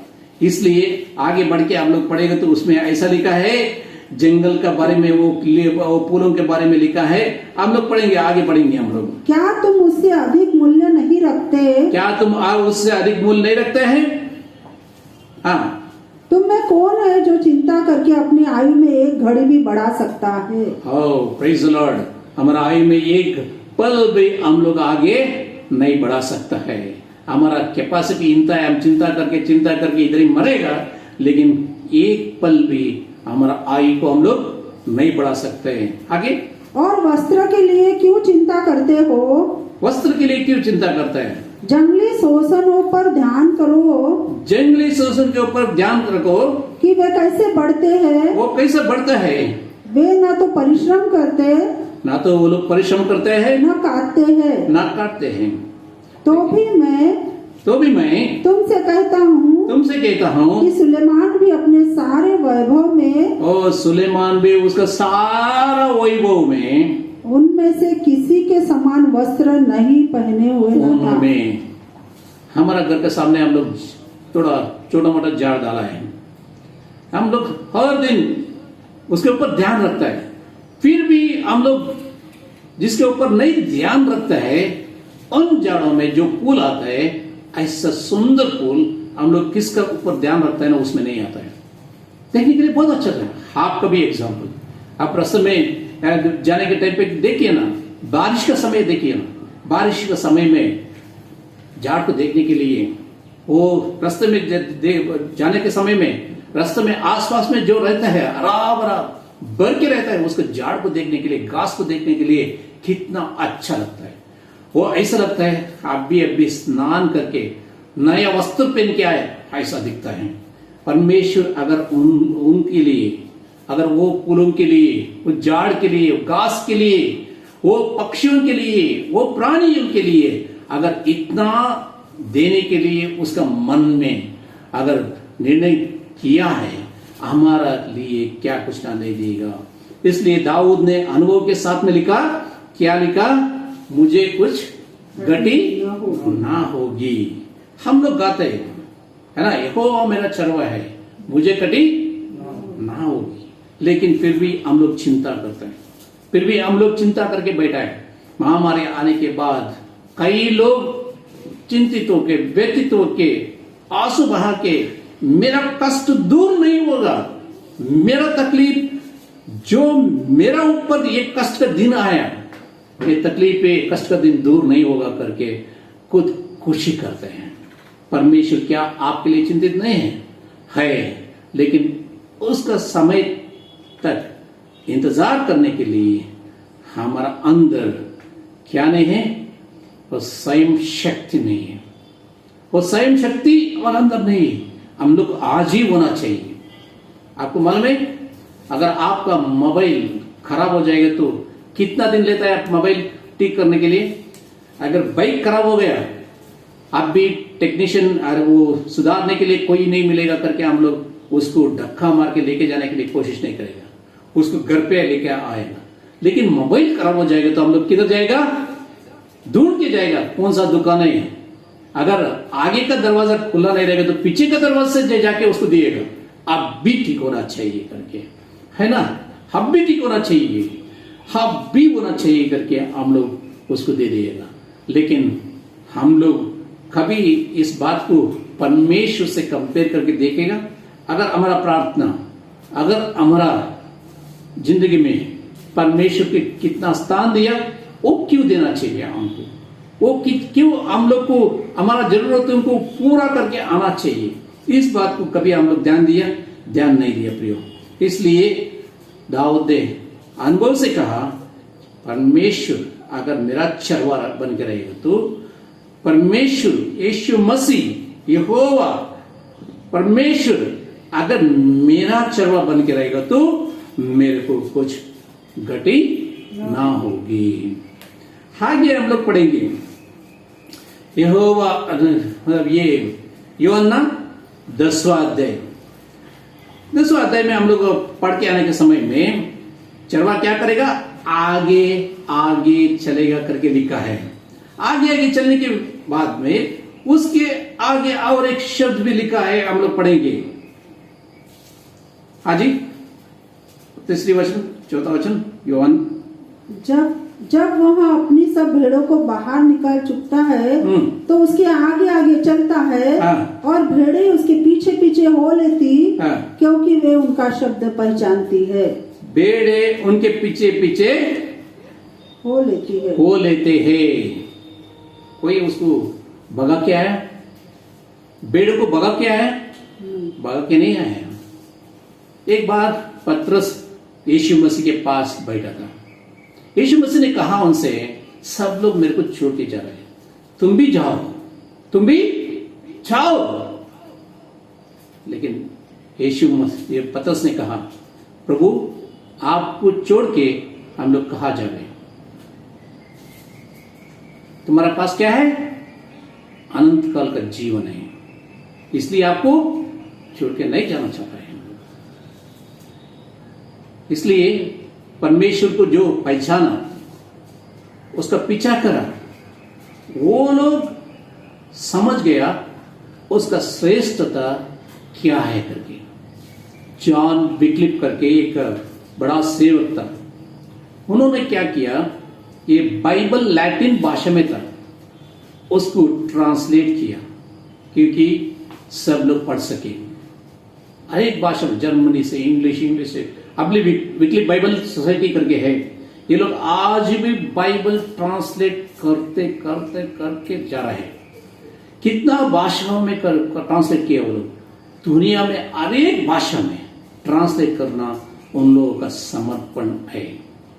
इसलिए आगे बढ़ के आप लोग पढ़ेंगे तो उसमें ऐसा लिखा है, जंगल का बारे में, वो फूलों के बारे में लिखा है। हम लोग पढ़ेंगे, आगे पढ़ेंगे हम लोग। क्या तुम उससे अधिक मूल्य नहीं रखते? क्या तुम उससे अधिक मूल्य नहीं रखते हैं? हाँ, तुम में कौन है जो चिंता करके अपनी आयु में एक घड़ी भी बढ़ा सकता है? Praise the Lord. हमारा आयु में एक पल भी हम लोग आगे नहीं बढ़ा सकता है। हमारा कैपेसिटी इतना है, हम चिंता करके इधर ही मरेगा, लेकिन एक पल भी हमारा आयु को हम लोग नहीं बढ़ा सकते हैं। आगे, और वस्त्र के लिए क्यों चिंता करते हो? वस्त्र के लिए क्यों चिंता करते हैं? जंगली शोषणों पर ध्यान करो, जंगली शोषण के ऊपर ध्यान रखो कि वे कैसे बढ़ते हैं। वो कैसे बढ़ता है? वे न तो परिश्रम करते, ना तो वो लोग परिश्रम करते हैं, न काटते हैं। ना काटते हैं। तो भी मैं तुमसे कहता हूँ कि सुलेमान भी अपने सारे वैभव में, और सुलेमान भी उसका सारा वैभव में, उनमें से किसी के समान वस्त्र नहीं पहने हुए न था। उनमें, हमारा घर के सामने हम लोग थोड़ा छोटा मोटा झाड़ डाला है, हम लोग हर दिन उसके ऊपर ध्यान रखता है। फिर भी हम लोग जिसके ऊपर नहीं ध्यान रखता है, उन झाड़ों में जो फूल आता है, ऐसा सुंदर फूल हम लोग किसका ऊपर ध्यान रखता है ना, उसमें नहीं आता है। देखने के लिए बहुत अच्छा है। आपका भी एग्जाम्पल, आप रास्ते में जाने के टाइम पे देखिए ना, बारिश का समय देखिए ना, बारिश का समय में झाड़ को देखने के लिए, वो रास्ते में जाने के समय में रास्ते में आसपास में जो रहता है हरा भरा भर के रहता है, उसको झाड़ को देखने के लिए, घास को देखने के लिए कितना अच्छा लगता है। वो ऐसा लगता है अभी स्नान करके नया वस्त्र पहन के आए, ऐसा दिखता है। परमेश्वर अगर उनके लिए, अगर वो फूलों के लिए, वो झाड़ के लिए, वो घास के लिए, वो पक्षियों के लिए, वो प्राणियों के लिए अगर इतना देने के लिए उसका मन में अगर निर्णय किया है, हमारा लिए क्या कुछ ना नहीं देगा। इसलिए दाऊद ने अनुभव के साथ में लिखा, क्या लिखा? मुझे कुछ घटी ना होगी। हम लोग गाते हैं, है ना, यहोवा मेरा चरवा है, मुझे घटी ना होगी। लेकिन फिर भी हम लोग चिंता करते हैं, फिर भी हम लोग चिंता करके बैठा है। महामारी आने के बाद कई लोग चिंतित होके, व्यथित होके, आंसू बहा के, मेरा कष्ट दूर नहीं होगा, मेरा तकलीफ, जो मेरा ऊपर ये कष्ट का दिन आया, ये तकलीफ पे कष्ट का दिन दूर नहीं होगा करके खुद खुशी करते हैं। परमेश्वर क्या आपके लिए चिंतित नहीं है, लेकिन उसका समय तक इंतजार करने के लिए हमारा अंदर क्या नहीं है? वो स्वयं शक्ति नहीं है, वो स्वयं शक्ति हमारे अंदर नहीं है। हम लोग आज ही होना चाहिए। आपको मालूम है, अगर आपका मोबाइल खराब हो जाएगा तो कितना दिन लेता है मोबाइल ठीक करने के लिए? अगर बाइक खराब हो गया, आप भी टेक्नीशियन वो सुधारने के लिए कोई नहीं मिलेगा करके हम लोग उसको धक्का मार के लेके जाने के लिए कोशिश नहीं करेगा, उसको घर पे लेके आएगा। लेकिन मोबाइल खराब हो जाएगा तो हम लोग किधर जाएगा? ढूंढ के जाएगा कौन सा दुकान है। अगर आगे का दरवाजा खुला नहीं रहेगा तो पीछे का दरवाजा से जाके उसको दिएगा, अब भी ठीक होना चाहिए करके, है ना, अब भी ठीक होना चाहिए, अब भी होना चाहिए करके हम लोग उसको दे दिएगा। लेकिन हम लोग कभी इस बात को परमेश्वर से कंपेयर करके देखेगा? अगर हमारा प्रार्थना, अगर हमारा जिंदगी में परमेश्वर के कितना स्थान दिया, वो क्यों देना चाहिए हमको? वो क्यों हम लोग को हमारा जरूरतों को पूरा करके आना चाहिए? इस बात को कभी हम लोग ध्यान नहीं दिया प्रियो। इसलिए दाऊद ने अनुभव से कहा, परमेश्वर अगर मेरा चरवाहा बन के रहेगा तो परमेश्वर यीशु मसीह यहोवा परमेश्वर अगर मेरा चरवाहा बन के रहेगा तो मेरे को कुछ घटी ना होगी। आगे हम लोग पढ़ेंगे यहोवा मतलब ये यूहन्ना 10वां अध्याय में हम लोग पढ़ के आने के समय में चरवाहा क्या करेगा, आगे आगे चलेगा करके लिखा है। आगे आगे चलने के बाद में उसके आगे और एक शब्द भी लिखा है, हम लोग पढ़ेंगे। हाँ जी, 3 वचन 4 वचन यूहन्ना। जब वह अपनी सब भेड़ों को बाहर निकाल चुकता है तो उसके आगे आगे चलता है। हाँ। और भेड़ें उसके पीछे पीछे हो लेती। हाँ। क्योंकि वे उनका शब्द पहचानती है। भेड़े उनके पीछे पीछे हो लेते हैं। कोई उसको भगा के आया, भेड़ों को भगा के आया, भगा के नहीं आया। एक बार पतरस यीशु मसीह के पास बैठा था। यीशु मसीह ने कहा उनसे, सब लोग मेरे को छोड़ के जा रहे हैं, तुम भी जाओ। लेकिन यीशु मसीह पतरस ने कहा, प्रभु आपको छोड़ के हम लोग कहाँ जाए? तुम्हारा पास क्या है? अनंत काल का जीवन है, इसलिए आपको छोड़ के नहीं जाना चाह रहे हैं। इसलिए परमेश्वर को जो पहचाना, उसका पीछा करा, वो लोग समझ गया उसका श्रेष्ठता क्या है करके। जॉन विक्लिफ करके एक बड़ा सेवक था, उन्होंने क्या किया, ये बाइबल लैटिन भाषा में था, उसको ट्रांसलेट किया क्योंकि सब लोग पढ़ सके। हर एक भाषा में, जर्मनी से, इंग्लिश से, अपनी विक्लिफ बाइबल सोसाइटी करके है, ये लोग आज भी बाइबल ट्रांसलेट करके जा रहे हैं। कितना भाषाओं में ट्रांसलेट किया वो लोग, दुनिया में हर एक भाषा में ट्रांसलेट करना उन लोगों का समर्पण है,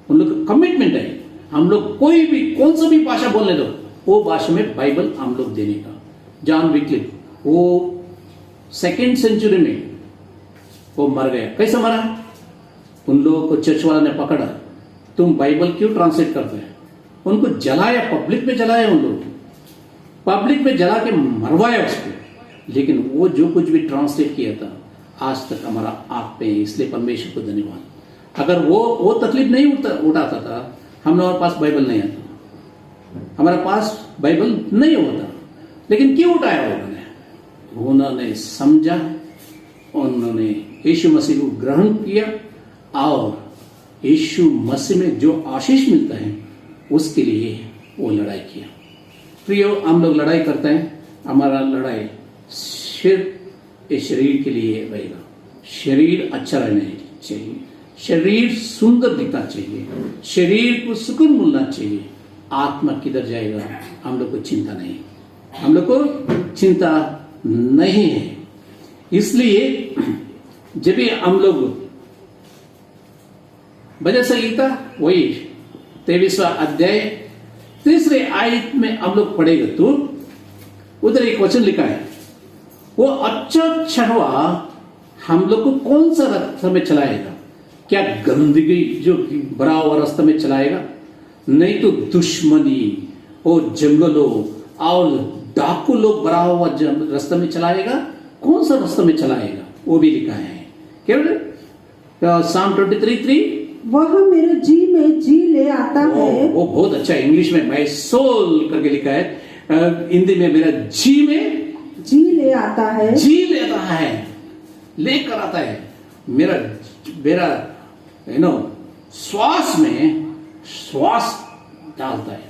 उन लोग का कमिटमेंट है। हम लोग कोई भी कौन सा भी भाषा बोलने दो, वो भाषा में बाइबल हम लोग देने का। जॉन विक्लिफ वो 2nd सेंचुरी में वो मर गया। कैसे मरा? उन लोगों को चर्च वाला ने पकड़ा, तुम बाइबल क्यों ट्रांसलेट करते हैं? उनको जलाया, पब्लिक में जलाया, उन लोग पब्लिक में जला के मरवाया उसको। लेकिन वो जो कुछ भी ट्रांसलेट किया था आज तक हमारा आप पे, इसलिए परमेश्वर को धन्यवाद। अगर वो तकलीफ नहीं उठाता था, हमारे पास बाइबल नहीं आता, हमारे पास बाइबल नहीं होता। लेकिन क्यों उठाया उन्होंने समझा, उन्होंने यीशु मसीह को ग्रहण किया और यीशु मसीह में जो आशीष मिलता है उसके लिए वो लड़ाई किया। प्रियो, हम लोग लड़ाई करते हैं, हमारा लड़ाई सिर्फ इस शरीर के लिए रहेगा। शरीर अच्छा रहना चाहिए, शरीर सुंदर दिखना चाहिए, शरीर को सुकून मिलना चाहिए। आत्मा किधर जाएगा हम लोग को चिंता नहीं, हम लोग को चिंता नहीं है। इसलिए जब भी हम लोग भजन संगीता वही 23वां अध्याय 3 आयत में हम लोग पढ़ेगा तो उधर एक वचन लिखा है, वो अच्छा चढ़वा हम लोग को कौन सा रास्ता में चलाएगा? क्या गंदगी जो भरा हुआ रास्ता में चलाएगा? नहीं तो दुश्मनी और जंगलों और डाकू लोग भरा हुआ रास्ता में चलाएगा। कौन सा रास्ता में चलाएगा वो भी लिखा है। क्या बोले? Psalm 23:3, वह मेरे जी में जी ले आता है। वो बहुत अच्छा इंग्लिश में माय सोल करके लिखा है, हिंदी में मेरा जी में जी ले आता है, जी लेता है, लेकर आता है। मेरा श्वास में श्वास डालता है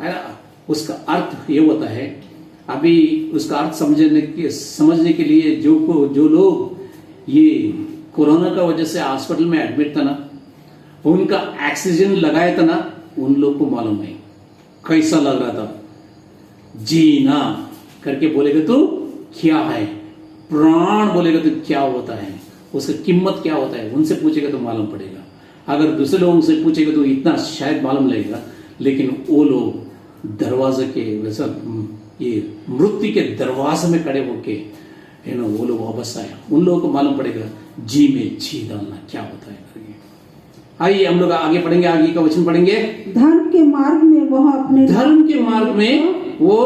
ना। उसका अर्थ ये होता है, अभी उसका अर्थ समझने के लिए जो लोग ये कोरोना का वजह से हॉस्पिटल में एडमिट था ना, उनका ऑक्सीजन लगाया था ना, उन लोग को मालूम है कैसा लग रहा था। जीना करके बोलेगा तो क्या है, प्राण बोलेगा तो क्या होता है, उसकी कीमत क्या होता है, उनसे पूछेगा तो मालूम पड़ेगा। अगर दूसरे लोगों से पूछेगा तो इतना शायद मालूम लगेगा, लेकिन वो लोग दरवाजे के वैसा ये मृत्यु के दरवाजे में खड़े होके है ना, वो लोग वापस आए, उन लोगों को मालूम पड़ेगा जी में जी डालना क्या होता है करके। आइए हम लोग आगे पढ़ेंगे, आगे का वचन पढ़ेंगे। धर्म के मार्ग में वह अपने धर्म के मार्ग में वो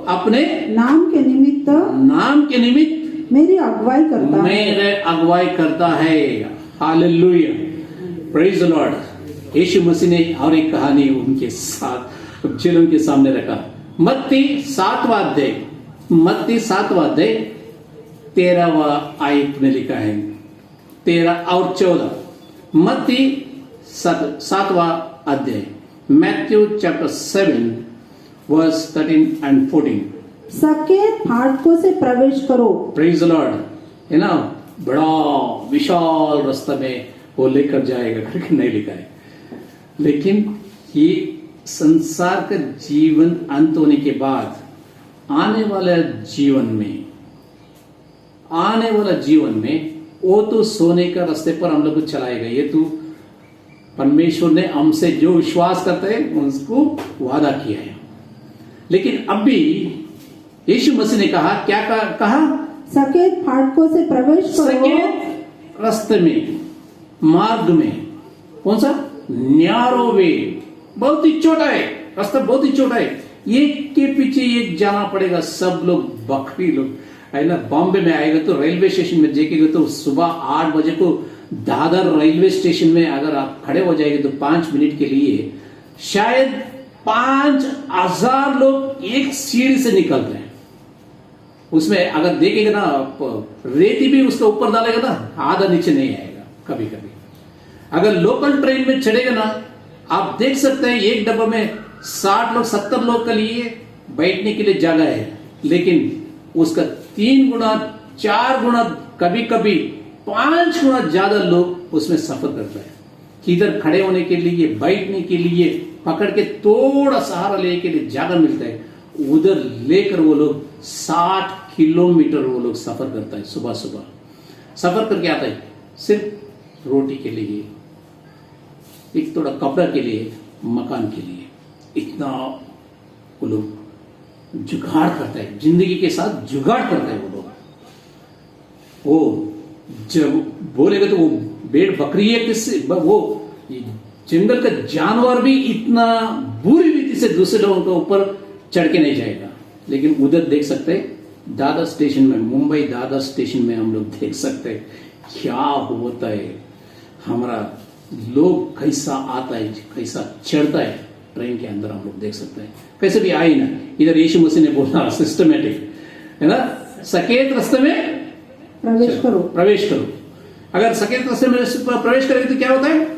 अपने नाम के निमित्त मेरी अगुवाई करता है। मेरे अगुवाई करता है। Hallelujah, praise the lord. Yeshu Masih ने और एक कहानी उनके साथ चेलों के सामने रखा। मत्ती 7वां अध्याय 13वां आयत में लिखा है, 13 और 14। मत्ती 7वां अध्याय, मैथ्यू चैप्टर 7 वर्स 13 and 14। सकेत फाटकों से प्रवेश करो। प्रेज द लॉर्ड, है ना, बड़ा विशाल रास्ता में वो लेकर जाएगा करके नहीं लिखा है, लेकिन ये संसार का जीवन अंत होने के बाद आने वाला जीवन में वो तो सोने का रास्ते पर हम लोग को चलाएगा। ये तो परमेश्वर ने हमसे जो विश्वास करते हैं उसको वादा किया है। लेकिन अभी यीशु मसीह ने कहा, क्या कहा? सकेत फाटकों से प्रवेश करो। सकेत रास्ते में, मार्ग में, कौन सा? न्यारो वे, बहुत ही छोटा है रास्ता, बहुत ही छोटा है, एक के पीछे एक जाना पड़ेगा। सब लोग बकरी लोग है ना, बॉम्बे में आएगा तो रेलवे स्टेशन में देखेगा तो सुबह 8 बजे को दादर रेलवे स्टेशन में अगर आप खड़े हो जाएंगे तो 5 मिनट के लिए शायद 5000 लोग एक सीढ़ी से निकल रहे हैं। उसमें अगर देखेगा ना आप, रेती भी उसके ऊपर डालेगा ना, आधा नीचे नहीं आएगा कभी कभी। अगर लोकल ट्रेन में चढ़ेगा ना, आप देख सकते हैं एक डब्बा में 60 लोग 70 लोग के लिए बैठने के लिए जगह है, लेकिन उसका 3 गुना 4 गुना कभी कभी 5 गुना ज्यादा लोग उसमें सफर करता है। किधर खड़े होने के लिए, बैठने के लिए, पकड़ के थोड़ा सहारा लेने के लिए जगह मिलता है, उधर लेकर वो लोग 60 किलोमीटर वो लोग सफर करता है। सुबह सुबह सफर करके आता है सिर्फ रोटी के लिए, एक थोड़ा कपड़ा के लिए, मकान के लिए। इतना वो लोग जुगाड़ करता है, जिंदगी के साथ जुगाड़ करता है वो लोग। वो जब बोलेगा तो वो भेड़ बकरी है, किससे वो जंगल का जानवर भी इतना बुरी रीति से दूसरे लोगों के ऊपर चढ़ के नहीं जाएगा। लेकिन उधर देख सकते हैं दादर स्टेशन में, मुंबई दादर स्टेशन में हम लोग देख सकते हैं क्या होता है। हमारा लोग कैसा आता है, कैसा चढ़ता है ट्रेन के अंदर, हम लोग देख सकते हैं। कैसे भी आए ना, इधर यीशु मसीह ने बोला सिस्टमेटिक है ना, सकेत रास्ते में प्रवेश करो। अगर सकेत रास्ते में प्रवेश करेंगे तो क्या होता है?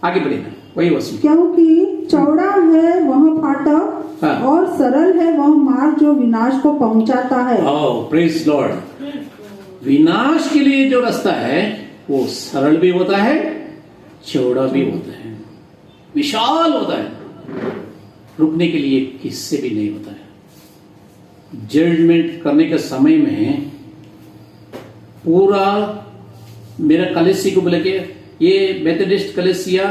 आगे बढ़ेगा वही वचन, क्योंकि चौड़ा है वह फाटक, हाँ, और सरल है वह मार्ग जो विनाश को पहुंचाता है। Praise Lord. विनाश के लिए जो रास्ता है वो सरल भी होता है, चौड़ा भी होता है, विशाल होता है, रुकने के लिए किससे भी नहीं होता है। जजमेंट करने के समय में पूरा मेरा कलेसी को बोले कि ये मेथोडिस्ट कलेसिया,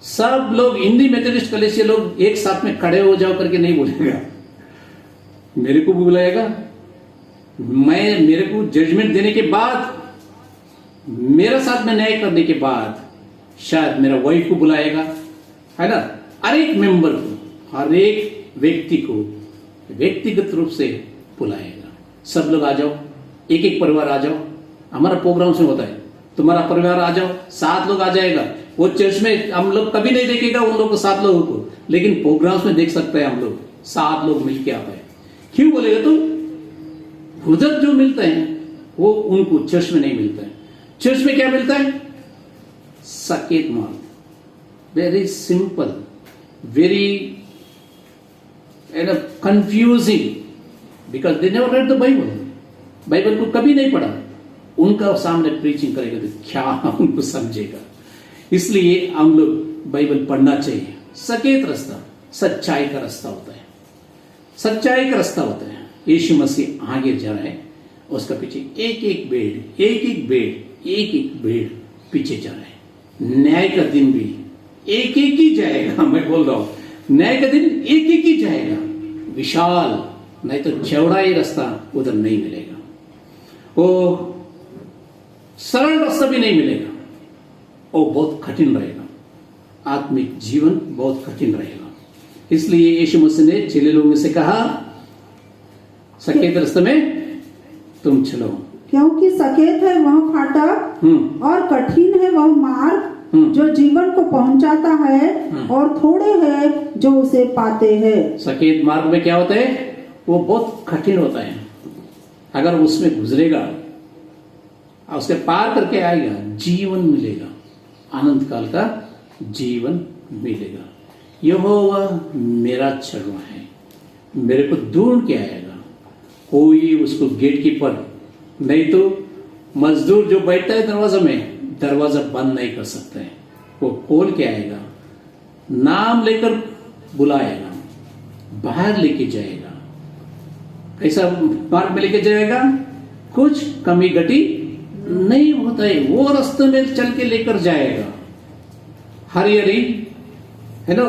सब लोग हिंदी मेथोडिस्ट कलेसिया लोग एक साथ में खड़े हो जाओ करके नहीं बोलेगा, मेरे को भी बुलाएगा। मेरे को जजमेंट देने के बाद, मेरा साथ में न्याय करने के बाद शायद मेरा वाइफ को बुलाएगा, है ना, हर एक मेंबर को, हर एक व्यक्ति को व्यक्तिगत रूप से बुलाएगा। सब लोग आ जाओ, एक एक परिवार आ जाओ। हमारा प्रोग्राम से होता है, तुम्हारा परिवार आ जाओ, 7 लोग आ जाएगा। वो चर्च में हम लोग कभी नहीं देखेगा उन लोग को 7 लोगों को, लेकिन प्रोग्राम्स में देख सकते हैं हम लोग 7 लोग मिलके आता है। क्यों बोलेगा? तो उधर जो मिलते हैं वो उनको चर्च में नहीं मिलता है। चर्च में क्या मिलता है? सकेत मार्ग, very simple, very confusing, because they never read the Bible को कभी नहीं पढ़ा। उनका सामने प्रीचिंग करेगा तो क्या उनको समझेगा। इसलिए हम लोग बाइबल पढ़ना चाहिए। सकेत रास्ता सच्चाई का रास्ता होता है, सच्चाई का रास्ता होता है। यीशु मसीह आगे जा रहे हैं उसका पीछे एक एक बेड़ पीछे जा रहा है। न्याय का दिन भी एक एक ही जाएगा। मैं बोल रहा हूं न्याय का दिन एक एक ही जाएगा। विशाल नहीं तो चौड़ा ही रास्ता उधर नहीं मिलेगा, वो सरल रास्ता भी नहीं मिलेगा, वो बहुत कठिन रहेगा। आत्मिक जीवन बहुत कठिन रहेगा। इसलिए यीशु मसीह ने चेले लोगों से कहा सकेत रास्ते में तुम चलो, क्योंकि सकेत है वह फाटक और कठिन है वह मार्ग जो जीवन को पहुंचाता है, और थोड़े हैं जो उसे पाते हैं। सकेत मार्ग में क्या होता है? वो बहुत कठिन होता है। अगर उसमें गुजरेगा और उसके पार करके आएगा, जीवन मिलेगा, आनंद काल का जीवन मिलेगा। यहोवा मेरा चरवा है, मेरे को ढूंढ के आएगा। कोई उसको गेट कीपर नहीं तो मजदूर जो बैठता है दरवाजा में, दरवाजा बंद नहीं कर सकता है। वो खोल के आएगा, नाम लेकर बुलाएगा, बाहर लेके जाएगा। कैसा मार्ग में लेके जाएगा? कुछ कमी घटी नहीं होता है, वो रास्ते में चल के लेकर जाएगा। हरी हरी है ना,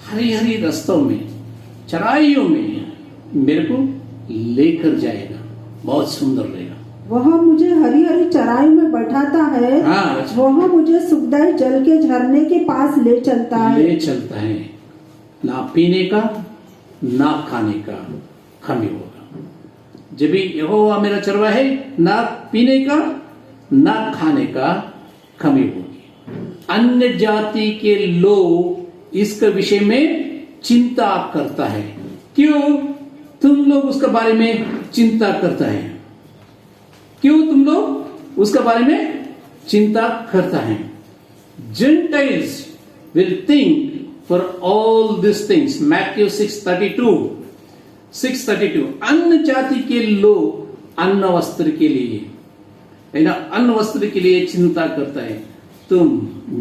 हरी हरी रास्तों में, चराइयों में मेरे को लेकर जाएगा। बहुत सुंदर रहेगा। वह मुझे हरी हरी चराई में बैठाता है, वह मुझे सुखदायी जल के झरने के पास ले चलता है। ना पीने का ना खाने का कमी होगा। जब भी यहोवा मेरा चरवा है, ना पीने का ना खाने का कमी होगी। अन्य जाति के लोग इसके विषय में चिंता करता है। क्यों तुम लोग उसके बारे में चिंता करता है? क्यों तुम लोग उसके बारे में चिंता करता है? Gentiles will think for all these things. Matthew 6:32 अन्य जाति के लोग अन्न वस्त्र के लिए, है ना, अन्न वस्त्र के लिए चिंता करता है। तुम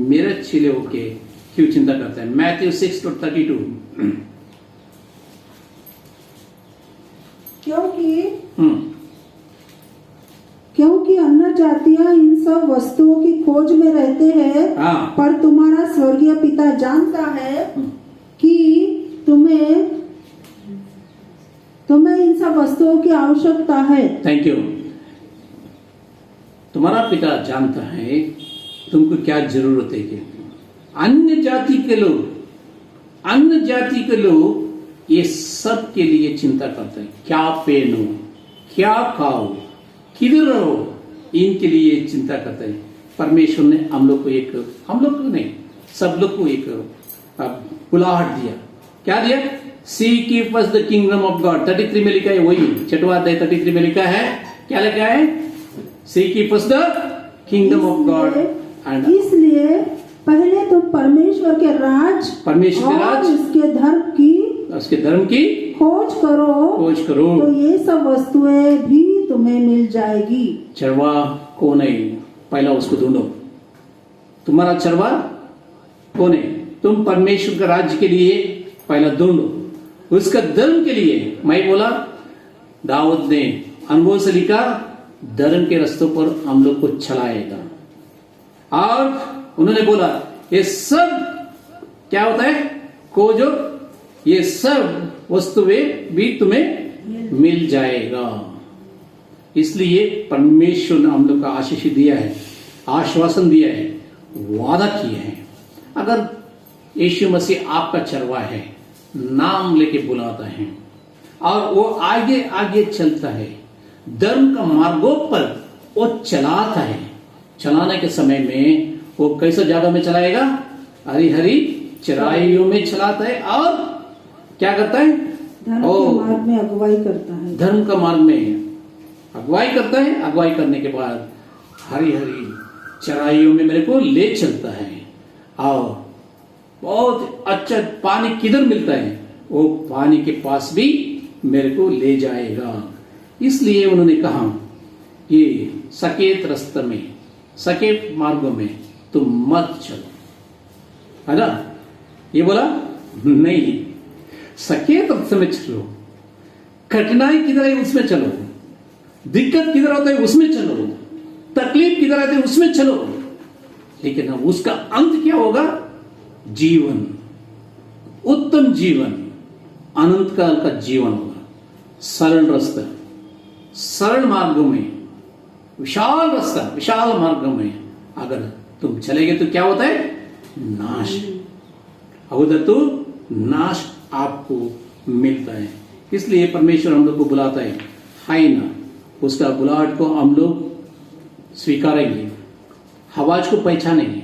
मेरे चेले होके क्यों चिंता करता है? Matthew 6:32। क्योंकि अन्य जातियां इन सब वस्तुओं की खोज में रहते हैं, पर तुम्हारा स्वर्गीय पिता जानता है कि तुम्हें इन सब वस्तुओं की आवश्यकता है। Thank you. तुम्हारा पिता जानता है तुमको क्या जरूरत है। कि अन्य जाति के लोग ये सब के लिए चिंता करते हैं। क्या पहनो, क्या खाओ, किधर रहो, इनके लिए चिंता करते हैं। परमेश्वर ने हम लोग को नहीं, सब लोग को एक बुलाहट दिया। क्या दिया? Seek ye first the kingdom of God। 33 में लिखा है, वही 6वां अध्याय 33 में लिखा है। क्या लिखा है? Seek ye first the kingdom of God। इसलिए पहले तुम परमेश्वर के राज और उसके धर्म की खोज करो, तो ये सब वस्तुएं भी तुम्हें मिल जाएगी। चरवा कौन है? पहला उसको ढूंढो। तुम्हारा चरवा कौन है? तुम परमेश्वर के राज्य के लिए पहला ढूंढो, उसका धर्म के लिए। मैं बोला दाऊद ने अनुभव से लिखा, धर्म के रास्तों पर हम लोग को चलाएगा। और उन्होंने बोला ये सब क्या होता है? खोजो, ये सब वस्तुएं भी तुम्हें मिल जाएगा। इसलिए परमेश्वर ने हम लोग का आशीष दिया है, आश्वासन दिया है, वादा किया है। अगर यीशु मसीह आपका चरवा है, नाम लेके बुलाता है और वो आगे आगे चलता है, धर्म का मार्गों पर वो चलाता है। चलाने के समय में वो कैसे जगह में चलाएगा? हरी हरी चराइयों में चलाता है। और क्या करता है? धर्म के मार्ग में अगुवाई करता है। धर्म का मार्ग में अगुवाई करता है। अगुवाई करने के बाद हरी हरी चराइयों में मेरे को ले चलता है। और बहुत अच्छा पानी किधर मिलता है? वो पानी के पास भी मेरे को ले जाएगा। इसलिए उन्होंने कहा ये सकेत रास्ते में, सकेत मार्गों में तुम मत चलो, है ना। ये बोला नहीं, सकेत रास्ते में चलो। कठिनाई किधर है उसमें चलो। दिक्कत किधर होता है उसमें चलो, तकलीफ किधर आती है उसमें चलो, लेकिन अब उसका अंत क्या होगा? जीवन, उत्तम जीवन, अनंत काल का जीवन होगा। सरल रास्ता, सरल मार्गों में, विशाल रास्ता, विशाल मार्गों में अगर तुम चलेगे तो क्या होता है? नाश। उधर तो नाश आपको मिलता है। इसलिए परमेश्वर हम लोग को बुलाता है ना, उसका बुलाहट को हम लोग स्वीकारेंगे, आवाज को पहचानेंगे,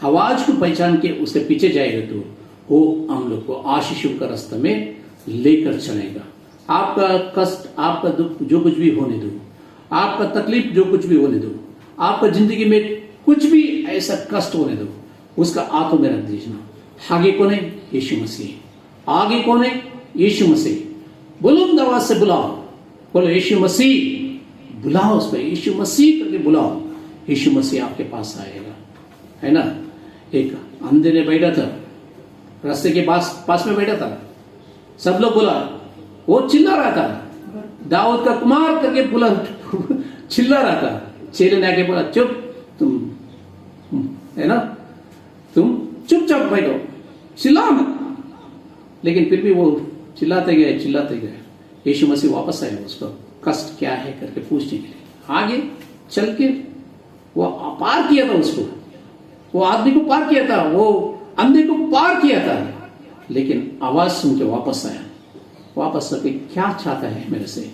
आवाज को पहचान के उसके पीछे जाएगा तो वो हम लोग को आशीषों का रास्ता में लेकर चलेगा। आपका कष्ट, आपका दुख जो कुछ भी होने दो, आपका तकलीफ जो कुछ भी होने दो, आपका जिंदगी में कुछ भी ऐसा कष्ट होने दो, उसका हाथों में रख दीजिए। आगे कौन है? यीशु मसीह। आगे कौन है? यीशु मसीह। बुलंद आवाज से बुलाओ, बोलो यीशु मसीह, बुलाओ उस पर, यीशु मसीह करके बुलाओ, यीशु मसीह आपके पास आएगा, है ना। एक अंधे ने बैठा था, रास्ते के पास में बैठा था, सब लोग बोला, वो चिल्ला रहा था, दाऊद का कुमार करके बोला, चिल्ला रहा था। चेले ने आके बोला, चुप, तुम है ना, तुम चुपचाप बैठो, चिल्ला मत। लेकिन फिर भी वो चिल्लाते गए। यीशु मसीह वापस आए उसको कष्ट क्या है करके पूछने के लिए। आगे चल के वो पार किया था, उसको, वो आदमी को पार किया था, वो अंधे को पार किया था। लेकिन आवाज सुन के वापस आया। वापस आके क्या चाहता है मेरे से?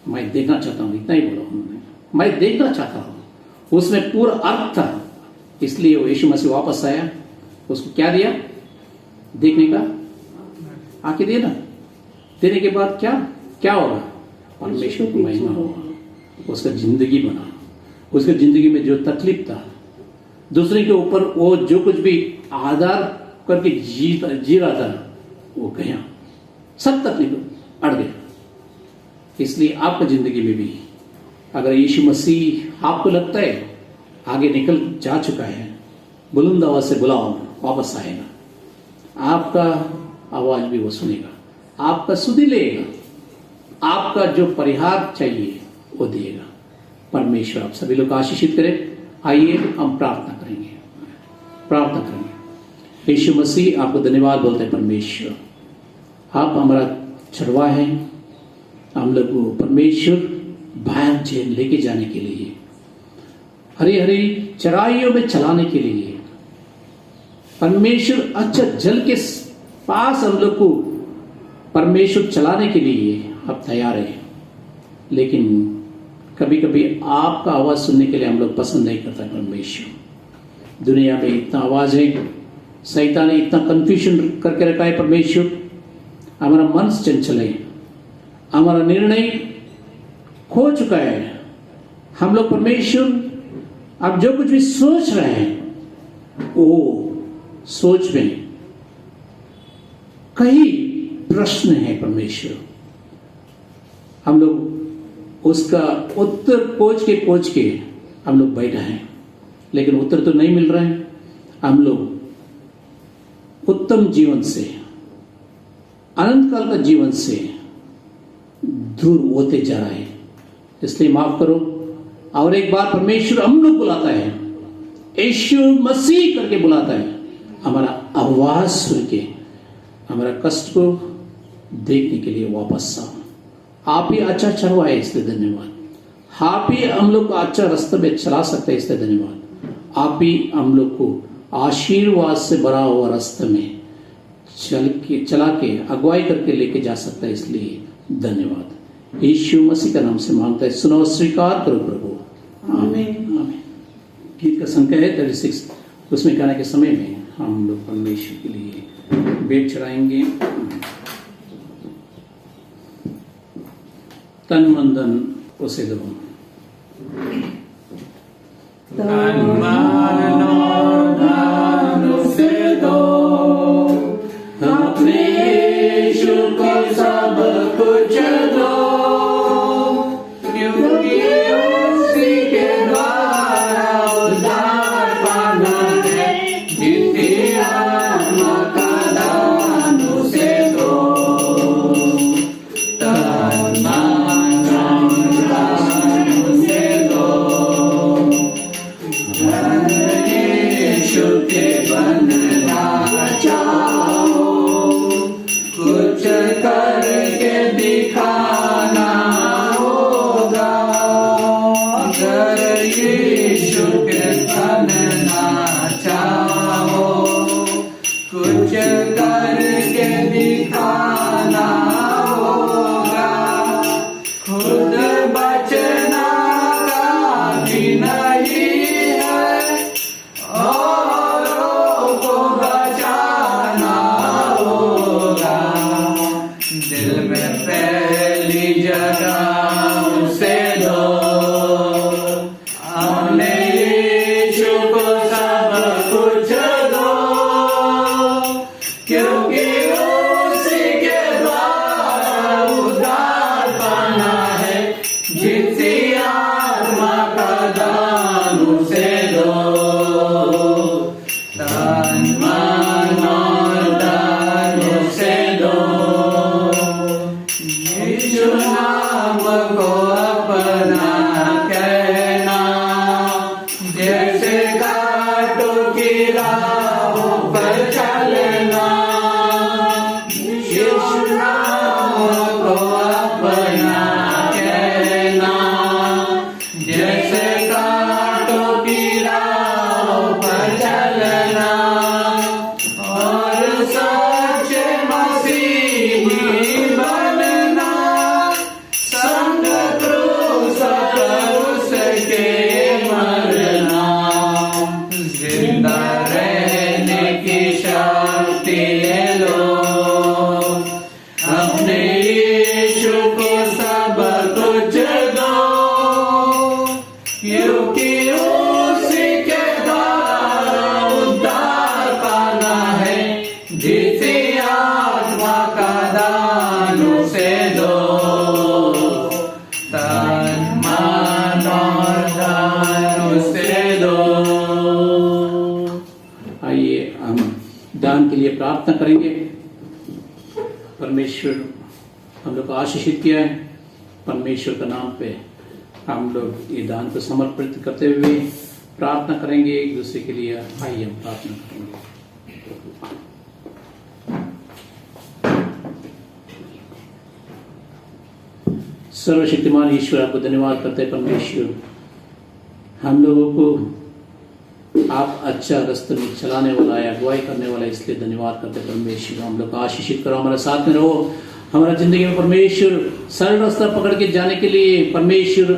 मैं देखना चाहता हूं, इतना ही बोला उन्होंने, मैं देखना चाहता हूं। उसमें पूरा अर्थ था, इसलिए वो यीशु मसीह वापस आया। उसको क्या दिया? देखने का आके दिया ना। देने के बाद क्या होगा? परमेश्वर की महिमा होगा। उसका जिंदगी बना, उसके जिंदगी में जो तकलीफ था, दूसरे के ऊपर वो जो कुछ भी आधार करके जी रहा था, वो गया, सब तकलीफ अड़ गया। इसलिए आपका जिंदगी में भी अगर यीशु मसीह आपको लगता है आगे निकल जा चुका है, बुलंद आवाज से बुलाओ, वापस आएगा। आपका आवाज भी वो सुनेगा, आपका सुधि लेगा, आपका जो परिहार चाहिए वो देगा। परमेश्वर आप सभी लोग आशीषित करे। आइए हम प्रार्थना करेंगे। यीशु मसीह आपको धन्यवाद बोलते हैं। परमेश्वर आप हमारा चरवा है, हम लोग को परमेश्वर बाहर जेल लेके जाने के लिए, हरी हरी चराइयों में चलाने के लिए, परमेश्वर अच्छा जल के पास हम लोग को परमेश्वर चलाने के लिए आप तैयार है। लेकिन कभी कभी आपका आवाज सुनने के लिए हम लोग पसंद नहीं करता। परमेश्वर दुनिया में इतना आवाज है, शैतान ने इतना कंफ्यूजन करके रखा है। परमेश्वर हमारा मन चंचल है, हमारा निर्णय खो चुका है। हम लोग परमेश्वर अब जो कुछ भी सोच रहे हैं वो सोच में कई प्रश्न है। परमेश्वर हम लोग उसका उत्तर खोज के हम लोग बैठे हैं, लेकिन उत्तर तो नहीं मिल रहा है। हम लोग उत्तम जीवन से, अनंत काल का जीवन से दूर होते जा रहे हैं। इसलिए माफ करो। और एक बार परमेश्वर हम लोग बुलाता है, यीशु मसीह करके बुलाता है। हमारा आवाज सुन के हमारा कष्ट को देखने के लिए वापस आओ। आप ही अच्छा चलवाए, इसलिए धन्यवाद। आप ही हम लोग को अच्छा रास्ते में चला सकते हैं, इसलिए धन्यवाद। आप ही हम लोग को आशीर्वाद से भरा हुआ रास्ते में चला के अगुवाई करके लेके जा सकता है, इसलिए धन्यवाद। यीशु मसीह का नाम से मांगता है, सुनो, स्वीकार करो प्रभु। आमीन आमीन। गीत का संख्या है 36। उसमें गाने के समय में हम लोग परमेश्वर के लिए भेंट चढ़ाएंगे। तन मन धन उसे दो, तन मन धन उसे दो, अपने यीशु को सब कुछ दो, क्योंकि उसी के द्वारा उद्धार पाना है। जितनी आत्मा का दान उसे दो, तन मन धन जगह उसे दो, अपने यीशु को सब कुछ दो, क्योंकि उसी के द्वारा उद्धार पाना है, जिसकी आत्मा का दान उसे दो। तन मन और धन उसे दो, यीशु नाम को अपना कहना, जैसे कांटों की राहों पर चलना, यीशु नाम को अपना कहना, जैसे कांटों की राहों पर चलना, और सच्चे मसीही बनना, संग क्रूस पर उसके मरना, जिंदा रहने की शक्ति ले लो, अपने यीशु को सब कुछ दो, क्योंकि उसी के द्वारा उद्धार पाना है, जिसे आत्मा का दान उसे दो। तन मन और धन उसे दो। आइए हम दान के लिए प्रार्थना करेंगे। परमेश्वर हम लोग को आशीषित किया है, परमेश्वर का नाम पे हम लोग ये दान को समर्पित करते हुए प्रार्थना करेंगे एक दूसरे के लिए। आइए हम प्रार्थना करेंगे। सर्वशक्तिमान ईश्वर, आपको धन्यवाद करते हैं परमेश्वर, हम लोगों को आप अच्छा रास्ते में चलाने वाला है, अगुवाई करने वाला है, इसलिए धन्यवाद करते हैं परमेश्वर। हम लोग को आशीषित करो, हमारे साथ में रहो, हमारा जिंदगी में परमेश्वर सरल रास्ता पकड़ के जाने के लिए परमेश्वर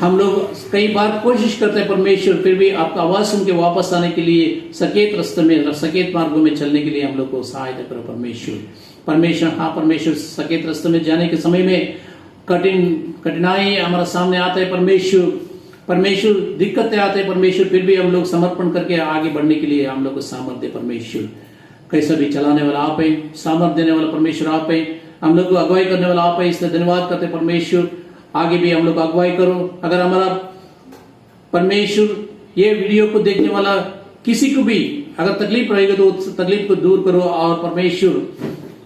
हम लोग कई बार कोशिश करते हैं परमेश्वर, फिर भी आपका आवाज सुन के वापस आने के लिए सकेत रास्ते में, सकेत मार्गों में चलने के लिए हम लोग को सहायता करो परमेश्वर। परमेश्वर हाँ परमेश्वर, सकेत रास्ते में जाने के समय में कठिनाई हमारे सामने आता है परमेश्वर दिक्कतें आते हैं परमेश्वर, फिर भी हम लोग समर्पण करके आगे बढ़ने के लिए हम लोग को सामर्थ्य परमेश्वर। कैसा भी चलाने वाला आप है, सामर्थ्य देने वाला परमेश्वर आप है, हम लोग को अगुवाई करने वाला आप है, इसलिए धन्यवाद करते परमेश्वर। आगे भी हम लोग अगुवाई करो। अगर हमारा परमेश्वर ये वीडियो को देखने वाला किसी को भी अगर तकलीफ रहेगी तो उस तकलीफ को दूर करो, और परमेश्वर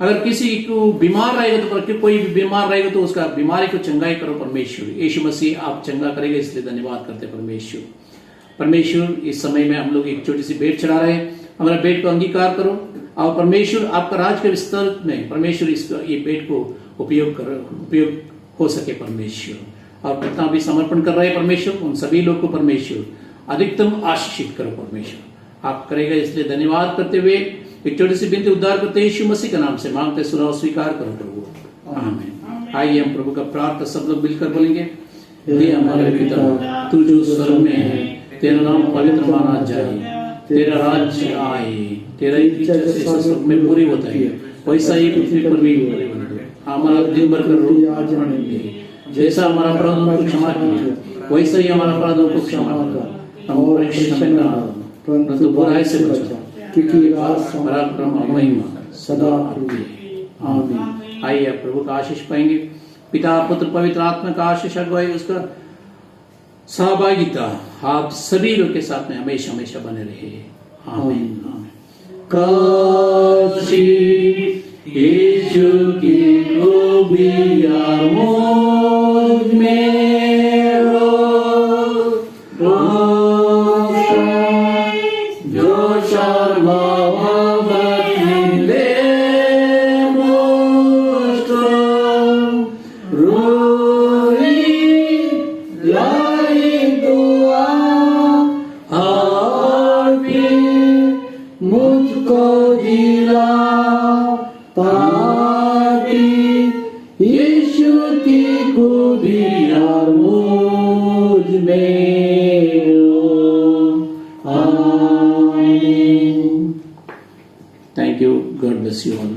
अगर किसी को बीमार रहेगा तो कोई भी बीमार रहेगा तो उसका बीमारी को चंगाई करो परमेश्वर। यीशु मसीह आप चंगा करेंगे, इसलिए धन्यवाद करते परमेश्वर। इस समय में हम लोग एक छोटी सी भेंट चढ़ा रहे हैं, हमारा भेंट को अंगीकार करो, और परमेश्वर आपका राज के विस्तार में परमेश्वर ये भेंट को उपयोग हो सके परमेश्वर। और कितना भी समर्पण कर रहे हैं परमेश्वर, उन सभी लोग को परमेश्वर अधिकतम आशीषित करो परमेश्वर। आप करेगा, इसलिए धन्यवाद करते हुए एक छोटी सी बिनती उद्धार करते यीशु मसीह का नाम से मांगते, सुना और स्वीकार करो प्रभु, आमीन। आइए हम प्रभु का प्रार्थना सब लोग मिलकर बोलेंगे। हे हमारे पिता, तू जो स्वर्ग में है, तेरा नाम पवित्र माना जाए, तेरा राज्य आए, तेरा इच्छा जैसे स्वर्ग में पूरी होता है वैसा ही पृथ्वी पर भी हमारा दिन भर कर जैसा हमारा अपराधों को क्षमा किया वैसा ही हमारा अपराधों को क्षमा कर, हम परीक्षा में न परंतु बुराई से बचा, क्योंकि पराक्रम और महिमा सदा आपकी है, आमीन। आइए आप प्रभु का आशीष पाएंगे। पिता पुत्र पवित्र आत्मा का आशीष अगुवाई उसका सहभागिता आप सभी लोग के साथ में हमेशा हमेशा बने रहे, आमीन। काशी यीशु की खूबियां मुझ में जो शर्मावा बदले मुझको रोई लाई दुआ और भी मुझको जिला ताकि यीशु की खूबियां मुझ में हो, आमीन। Thank you. God bless you all.